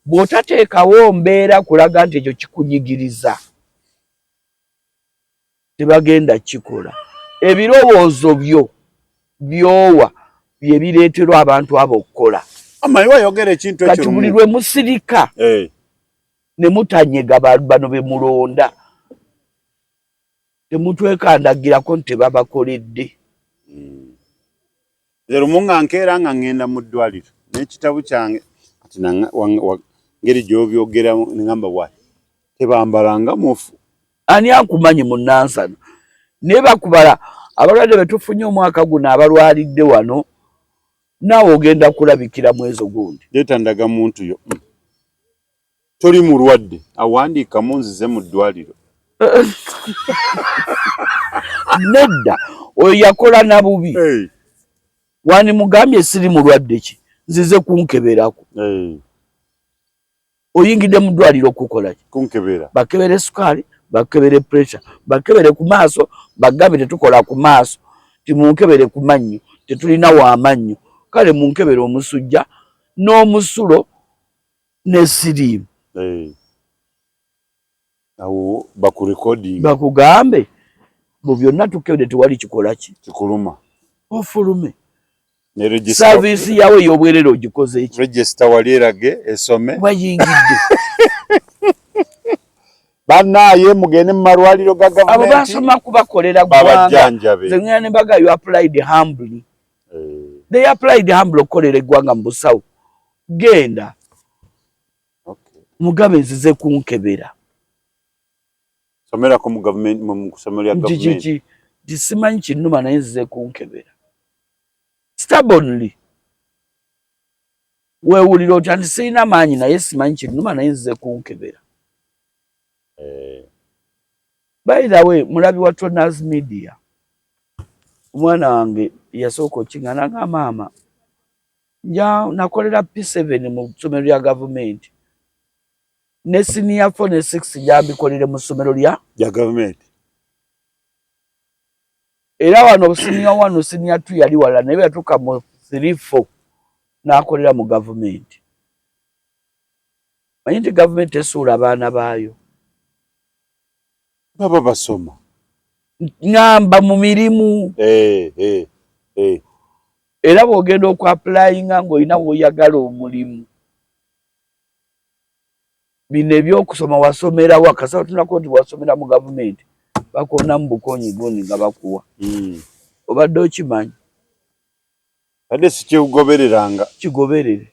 bw'otateekawo mbeera kulaga nti ekyo kikunyigiriza tebagenda kikola ebirowoozo byo byowa bye bireeterwa abantu abo okukola amayi wayogera ekintu ekyo kati buli lwe musirika ne mutanyega bano be mulonda temutwekandagirako nti babakoledde. Zero munga nkera nga ngenda mu ddwaliro n'ekitabu kyange ati ngeri gy'obyogera ngamba wa tebambalanga mufu. Ani akumanyi munnansana naye bakubala abalwadde betufunye omwaka guno abalwalidde wano naawe ogenda kulabikira mwezo gundi. Leeta ndaga muntu yo toli mulwadde awandiika munzize mu ddwaliro. Nedda oyo yakola na bubi. Wani mugambye siri mulwadde ki nzize kunkeberako. Oyingidde mu ddwaliro okukola ki? Kunkebera. Bakebere sukali, bakebere pressure, bakebere ku maaso, bagambe tetukola ku maaso, timunkebere ku mannyo, tetulina wa mannyo. Kale munkebere omusujja n'omusulo ne sirimu. Awo bakurecording. Bakugambe mu byonna tukebere tewali kikola ki? Kikuluma. Ofulume. Ne register. Service yawe y'obwerere ogikoze iki? Register walirage esome. Bayingidde. Banaye mugende mu malwaliro ga government. Abo basoma kubakolera gwanga. Zengana ne baga you applied humbly. They applied humbly okolera gwanga mu busawo. Genda. Okay. Mugabe nzize kunkebera. Somera ko mu government mu kusomera government. Disimanyi kinuma naye nzize kunkebera. Stubbornly. Weewulira oti nti sirina maanyi naye simanyi kinuma naye nzize kunkebera. By the way, mulabi wa Toners Media. Mwana wange yasooka okingana nga maama. Nja nakolera P7 mu ssomero lya government. Ne senior 4 ne 6 jambikolere mu ssomero lya government. Era wano senior 1 senior 2 yali wala naye yatuka mu 3 4 nakolera mu government. Manyi nti government esuula abaana baayo. Baba basoma. Ngamba mu mirimu. Era bw'ogenda okwapplyinga ng'olina w'oyagala omulimu. Bino ebyokusoma wasomera wa kasawo tunako nti wasomera mu government. Bakona mu bukonyi guni nga bakuwa. Obadde okimanyi. Ade si kyeugobereranga. Kigoberere.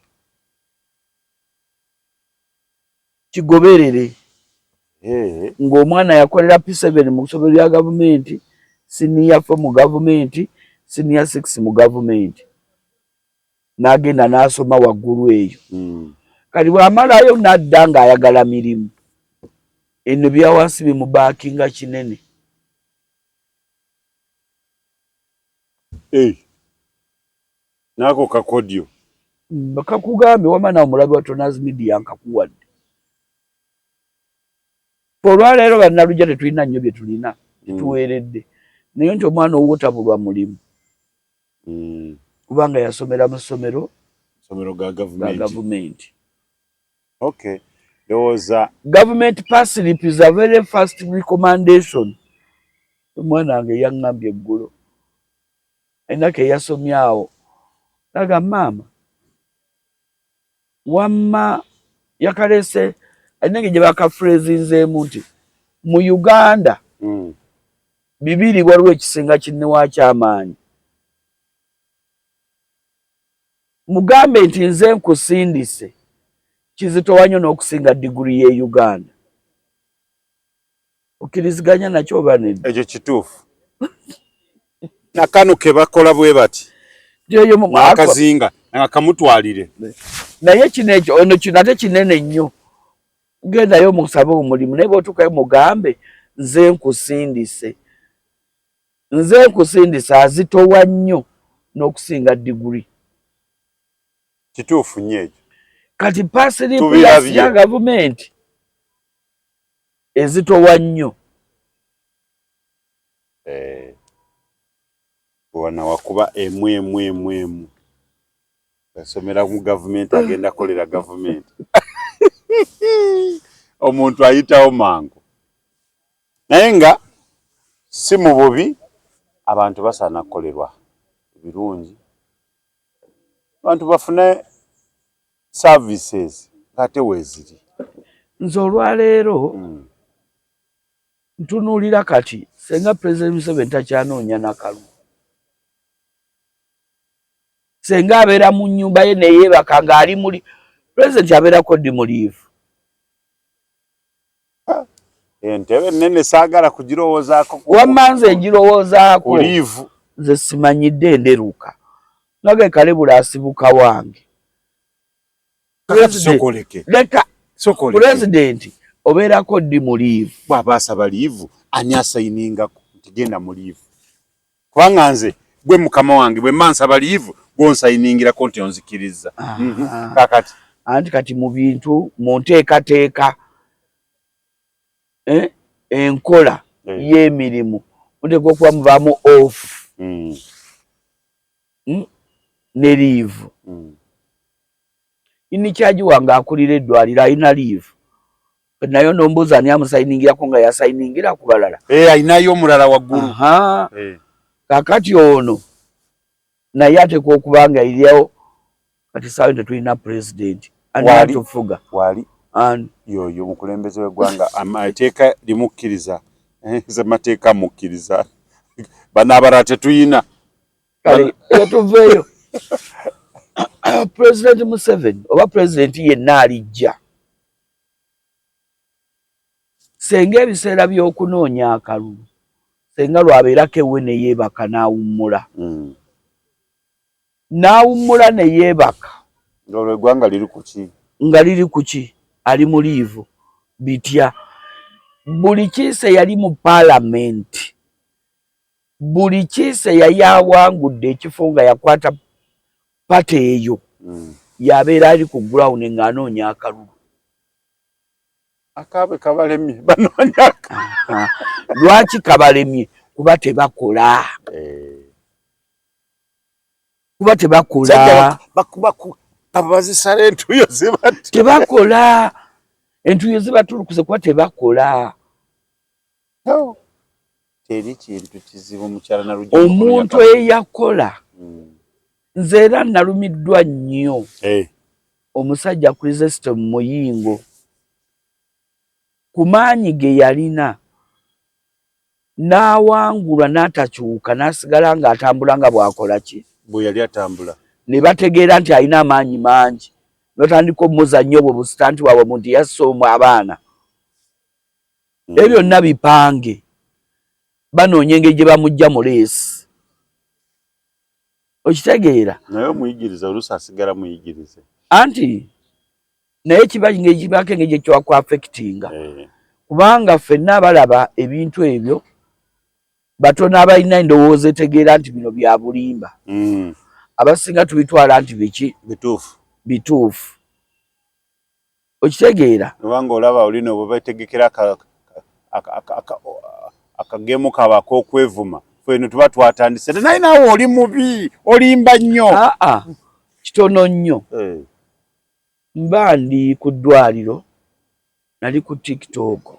Kigoberere. Ng'omwana yakolera P7 mu ssomero lya government, senior 4 mu government, senior 6 mu government. N'agenda n'asoma waggulu eyo. Kati bw'amalayo n'adda ng'ayagala mirimu. Eno byawansi bimubaakinga kinene. Nako kakodyo. Bakakugambe wamana omulabi wa Toners Media nkakuwadde. Olwaleero bannalujja tetulina nnyo bye tulina tuweeredde naye nti omwana owotabulwa mulimu kubanga yasomera mu ssomero ga government. Okay. There was a government pass slip is a very fast recommendation. Omwana wange yaŋŋambye eggulo ainako eyasomye awo naga maama wamma yakalese ainenge gye bakafrezinzeemu nti mu Uganda bibiri waliwo ekisinga kinne wakyamaanyi. Mugambe nti nze nkusindise kizitowa nnyo n'okusinga diguri ye Uganda. Okkiriziganya nakyo oba nedda? Ekyo kituufu. Nakano ke bakola bwe bati. Akazinga nga kamutwalire. Naye kino ekyo ono kino ate kinene nnyo. Gendayo musabe omulimu naye bw'otuukayo mugambe nze nkusindise. Nze nkusindise azitowa nnyo n'okusinga diguri. Kituufu nnyo ekyo. Kati pasiripu ya gavumenti ezitowa nnyo. Wana wakuba emu. Gasomera mu gavumenti agenda kolera gavumenti. Omuntu ayitawo mangu. Naye nga si mu bubi abantu basaana kukolerwa birungi. Abantu bafune services ate weeziri. Nze olwaleero ntunulira kati senga President Museveni takyanoonya n'akalulu. Senga abeera mu nnyumba ye neyeebaka ng'ali muli President abeerako ddi mu liivu. Entebe nnene saagala kugirowoozaako. Wamma nze ngirowoozaako. Ku liivu. Nze simanyidde enderuka. Nage kalebula asibuka wange. Leka President obeerako ddi mu liivu. Bw'aba asaba liivu ani asayiningako nti genda mu liivu. Kubanga nze gwe mukama wange bwe mba nsaba liivu gw'onsayiningirako nti onzikiriza. Kakati anti kati mu bintu mu nteekateeka enkola y'emirimu muteekwa okuba muvaamu off ne liivu. Inikyaji wange akulira eddwaliro alina liivu. Nayo nombuuza ani amusayiningirako nga yasayiningira ku balala. Alinayo omulala waggulu. Kakati ono naye ateekwa okuba nga iriyo kati saawa tetulina President ani atufuga. Wali yoyo omukulembeze w'eggwanga amateeka limukkiriza. Amateeka amukkiriza. Bano abalala tetuyina. Kale tuveeyo. President Museveni oba President yenna alijja. Senga ebiseera by'okunoonya akalulu. Senga lwabeerako ewe ne yeebaka n'awummula. N'awummula ne yeebaka. Olwo eggwanga liri ku ki? Nga liri ku ki? Ali mu liivu. Bitya. Buli kiise yali mu Parliament. Buli kiise yali awangudde ekifo nga yakwata pate eyo. Yabeera ali ku ground ng'anoonya akalulu. Akabe kabalemye banoonya. Lwaki kabalemye? Kuba tebakola. Kuba tebakola. Abazisala entuyo zibati. Tebakola. Entuyo zibatulukuse kuba tebakola. Teri kintu kizibu mukyala na rujja. Omuntu eyakola. Nze era nalumiddwa nnyo. Omusajja Chris System Muyingo. Ku maanyi ge yalina n'awangulwa n'atakyuka n'asigala ng'atambula nga bw'akola ki? Bwe yali atambula. Ne bategeera nti alina amaanyi mangi. N'otandika omuzannyo obwo busitanti waabwe omuntu yassoomu abaana. Ebyo byonna bipange. Banoonya engeri gye bamuggya mu leesi. Okitegeera? Naye omuyigiriza oluusi asigala muyigirize. Anti naye kibaako engeri gye kyakwafekitinga. Kubanga ffenna abalaba ebintu ebyo batono abalina endowooza etegeera nti bino bya bulimba. Abasinga tubitwala nti biki? Bituufu. Okitegeera? Kubanga olaba olina bwe bategekera akagemu kaba ak'okwevuma. Ffenno tuba twatandise. Naye naawe oli mubi, olimba nnyo. Kitono nnyo. Mba ndi ku ddwaliro nali ku TikTok.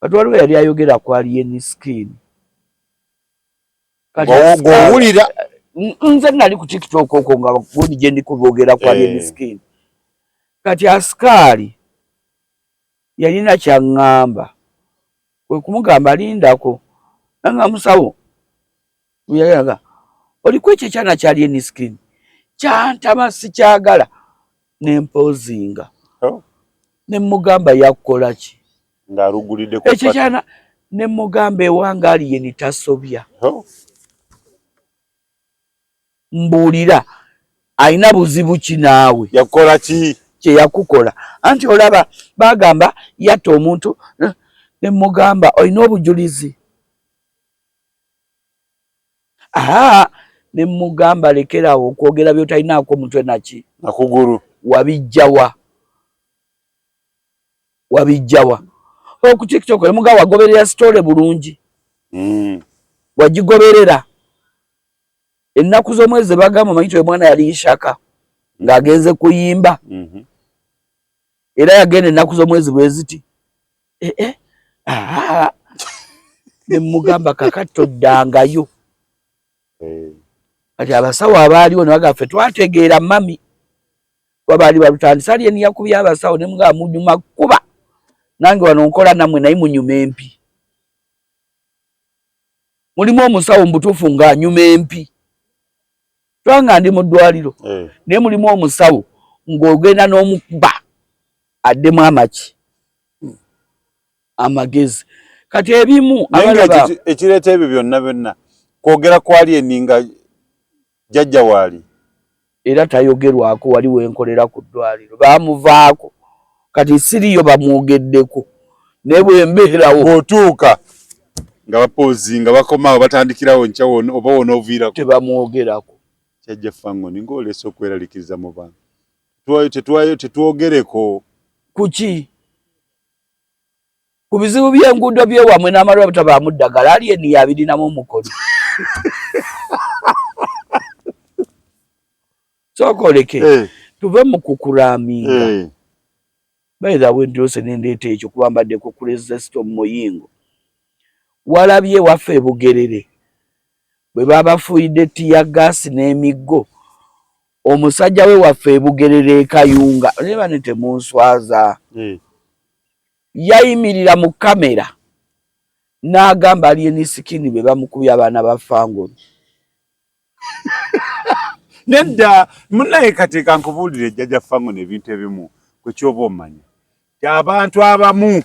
Kati waliwo yali ayogera ku Alien Skin. Ng'owulira? Nze nali ku TikTok okwo nga gundi gye ndi kuboogera ku Alien Skin. Kati asikaali yalina kyaŋŋamba. Kwe kumugamba lindako. Nanga musawo. Uyayaga. Oliko ekyo ekyana kya Alien Skin. Kyantama sikyagala. Nempozinga. Nemugamba yakukola ki? Ng'alugulidde ku ekyo kyana nemugamba ewange Alien tasobya. Mbuulira alina buzibu ki naawe? Yakukola ki? Kye yakukola. Anti olaba bagamba yatta omuntu nemugamba olina obujulizi. Nemugamba lekerawo okwogera by'otalinaako omutwe naki? Nakugulu. Wabijjawa. Ku TikTok nemugamba wagoberera story bulungi. Wagigoberera. Ennaku z'omwezi bagamba manyi omwana yali Ishaka ng'agenze kuyimba. Era yagenda ennaku z'omwezi bwe ziti. Nemugamba kakati toddangayo. Kati abasawo abaaliwo ne bagamba ffe twategeera mami. Babaali balutandisa Alien yakubye abasawo nemugamba munyuma kuba. nange wano nkola namwe naye munyuma empi. Mulimu omusawo mbutuufu ng'anyuma empi. Twanga ndi mu ddwaliro. Naye mulimu omusawo ng'ogenda n'omukuba addemu amaki. Amagezi. Kati ebimu abalaba ekireeta ebyo byonna kwogera kwali eninga jjajja waali. Era tayogerwako wali wenkolera ku ddwaliro. Baamuvaako. Kati siriyo bamwogeddeko. Ne bwembeerawo. Bw'otuuka nga bapoozi nga bakomaawo batandikirawo nkya oba wonooviirako. Tebamwogerako. Jjajja Fangoni ng'oleese okweraliikiriza mu bantu. Tetwogereko. Kuki? Ku bizibu by'enguudo by'ewamwe n'amalwaliro tabaamu ddagala Alien yabirinamu omukono. Sokoleke tuve mu kukuraaminga. By the way ndose nendeeta ekyo kuba mbadde ku Kristo mu Muyingo. Walabye waffe Bugerere bwe babafuuyidde tiyagasi n'emiggo. Omusajja we waffe Bugerere Kayunga leba ne temunswaza. Yayimirira mu kamera n'agamba Alien Skin be bamukubye abaana ba Fangoni. Nedda munaye kati kankubuulire jjajja Fangoni ebintu ebimu kwe kyoba omanya. Abantu abamu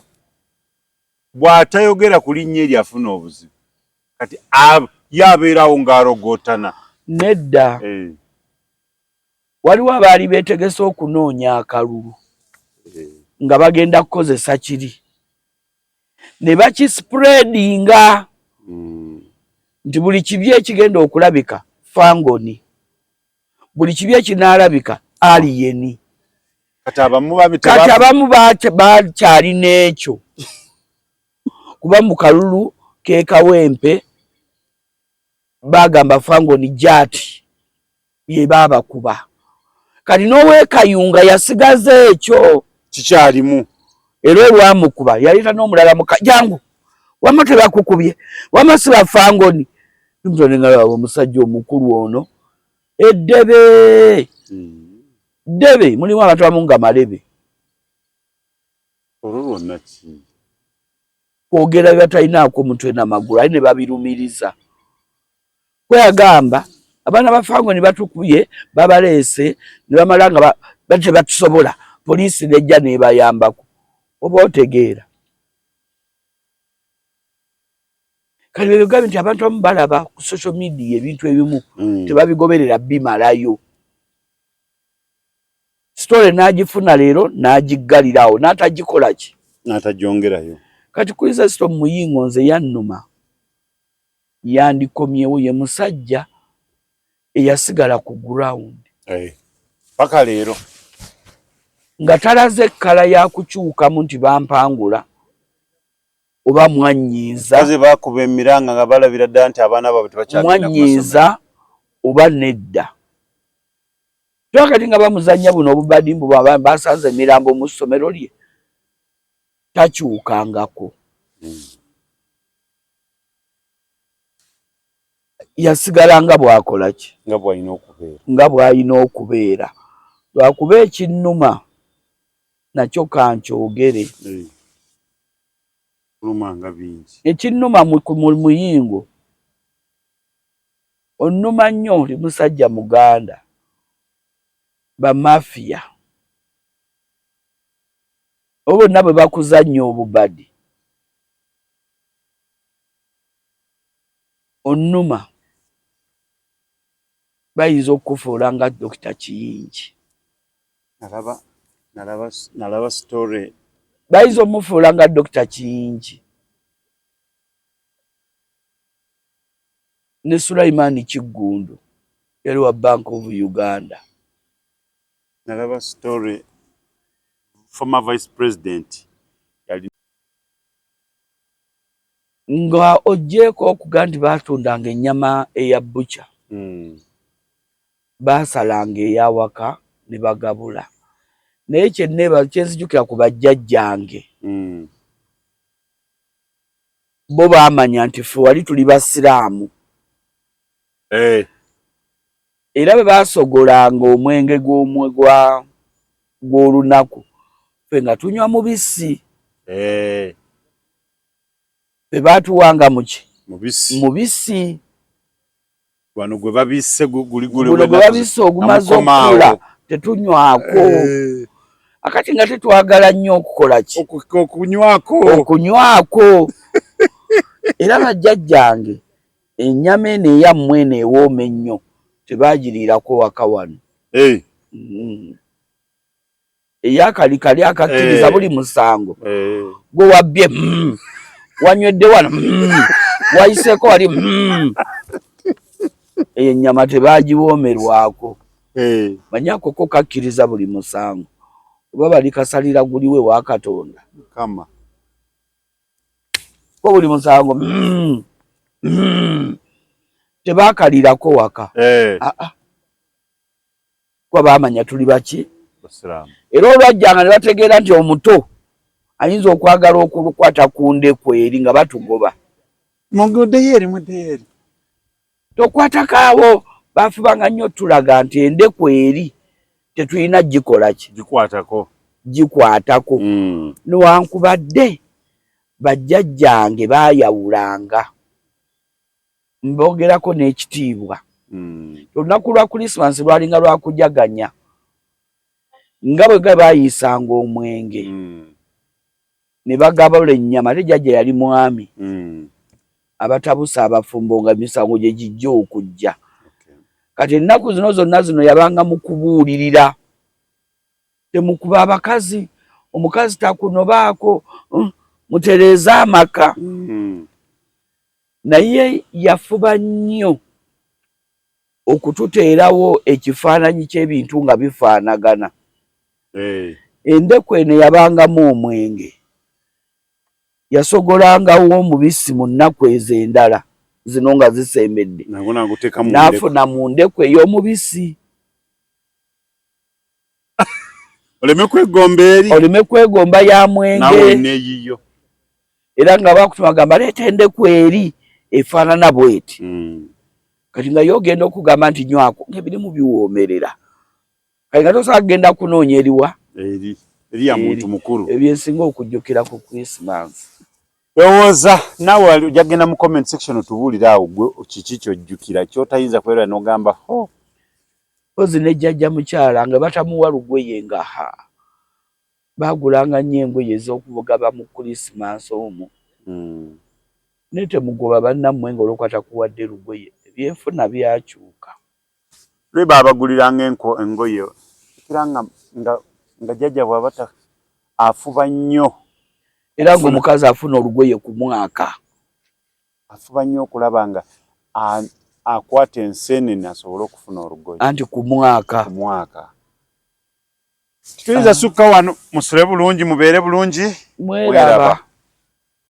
bw'atayogera ku linnya eryo afuna obuzibu. Kati yabeerawo ng'arogootana. Nedda. Waliwo abaali beetegese okunoonya akalulu. Nga bagenda kukozesa kiri. Ne bakispreadinga. Nti buli kibi ekigenda okulabika Fangoni. Buli kibi ekinaalabika Alien. Kati abamu bakyali n'ekyo. Kuba mu kalulu ke Kawempe bagamba Fangoni jati ye baabakuba. Kati n'ow'e Kayunga yasigaza ekyo. Kikyalimu. Era olwamukuba yaleeta n'omulala mu jangu. Wamma tebakukubye. Wamma si ba Fangoni. Ntumutone omusajja omukulu ono. Eddebe. Debe mulimu abantu abamu nga malebe. Olwonna ki? Kwogera batalinaako mutwe n'amagulu ali ne babirumiriza. Kweyagamba abaana ba Fangoni batukubye babaleese ne bamala nga bate batusobola. Poliisi nejja nebayambako. Oba otegeera. Kali bebigambye nti abantu abamu balaba ku social media ebintu ebimu tebabigoberera bimalayo. Story n'agifuna leero n'agiggalirawo n'atagikola ki? N'atagyongerayo. Kati Kristo Muyingo nze yannuma. Yandikomyewo ye musajja eyasigala ku ground. Paka leero. Nga talaze ekkala ya kukyukamu nti bampangula oba mwanyiiza. Kaze bakuba emiranga nga balabira ddala nti abaana baabwe tebakyagenda ku masomero. Mwanyiiza oba nedda. Twakati nga bamuzannya buno obubadimbu basanze emirambo mu ssomero lye. Takyukangako. Yasigala nga bw'akola ki? Nga bw'alina okubeera. Nga bw'alina okubeera. Lwakuba ekinnuma nakyo kankyogere. Kulumanga bingi. Ekinnuma mu Muyingo. Onnuma nnyo oli musajja Muganda. Ba mafia. Bonna bwe bakuzannya obubadi. Onnuma bayinza okufuula nga Dr. Kiyingi. Nalaba story. Bayinza omufuula nga Dr. Kiyingi. Ne Sulaiman Kiggundu yali wa Bank of Uganda. Nalaba story. Former Vice President nga ojjeeko okuga nti baatundanga ennyama eya butcher. Baasalanga eyawaka ne bagabula. Naye kyenzijukira ku bajjajjange. Bo baamanya nti ffe wali tuli basiraamu. Era bwe baasogolanga omwenge gw'olunaku ffe nga tunywa mubisi. bebatuwanga muki mubisi wano gwe babisse guli babisse ogumaze okula tetunywako akati nga tetwagala nnyo okukola ki okunywako era bajjajjange ennyama eno eyammwe eno ewooma ennyo tebagiriirako waka wano eyakalikali akakkiriza buli musango gwe wabbye wanywedde wano wayiseeko wali eyo ennyama tebagiwoomerwako manyako ko kakkiriza buli musango oba bali kasalira guliwe wa Katonda ko buli musango tebakalirako waka kuba baamanya tuli baki era olwajjanga ne bategeera nti omuto ayinza okwagala okukwata ku ndeku eri nga batugoba mudeyeri tokwatako bafubanga nnyo tulaga nti endeku eri tetulina gikola ki gikwatako newankubadde bajjajjange baayawulanga mbogerako n'ekitiibwa olunaku lwa Krismasi lwalinga lwakujaganya nga bwe baayisanga omwenge ne bagabula ennyama ate jjajja yali mwami abatabusa abafumbo nga misango gye gijja okujja kati ennaku zino zonna zino yabanga mukubuulirira temukuba abakazi omukazi takunobaako mutereeze amaka naye yafuba nnyo okututeerawo ekifaananyi ky'ebintu nga bifaanagana endeku eno yabangamu omwenge yasogolangawo omubisi mu nnaku ezo endala zino nga zisembedde n'afuna mu ndeku ey'omubisi oleme kwegomba ya mwenge era nga bakutuma gamba leeta endeku eri efaanana bweti kati nga yogenda okugamba nti nywako ng'ebirimu biwoomerera kati nga tosobola kugenda kunoonya eriwa eri ya muntu mukulu ebyensinga okujjukira ku Krismasi. Ewooza naawe ojja kugenda mu comment section otubuulire awo gwe kiki kyojjukira kyotayinza kwerera n'ogamba pozi ne jjajja mukyala nga batamuwa lugoye nga baagulanga nnyo engoye ez'okugaba mu Krismasi omwo naye temugoba bannammwe nga olwokwata kuwadde lugoye ebyenfuna byakyuka lwe baabaguliranga engoye kira nga jjajja bw'aba afuba nnyo era ng'omukazi afuna olugoye ku mwaka afuba nnyo okulaba nga akwata enseenene asobole okufuna olugoye anti ku mwaka tuyinza sukka wano musule bulungi mubeere bulungi mweraba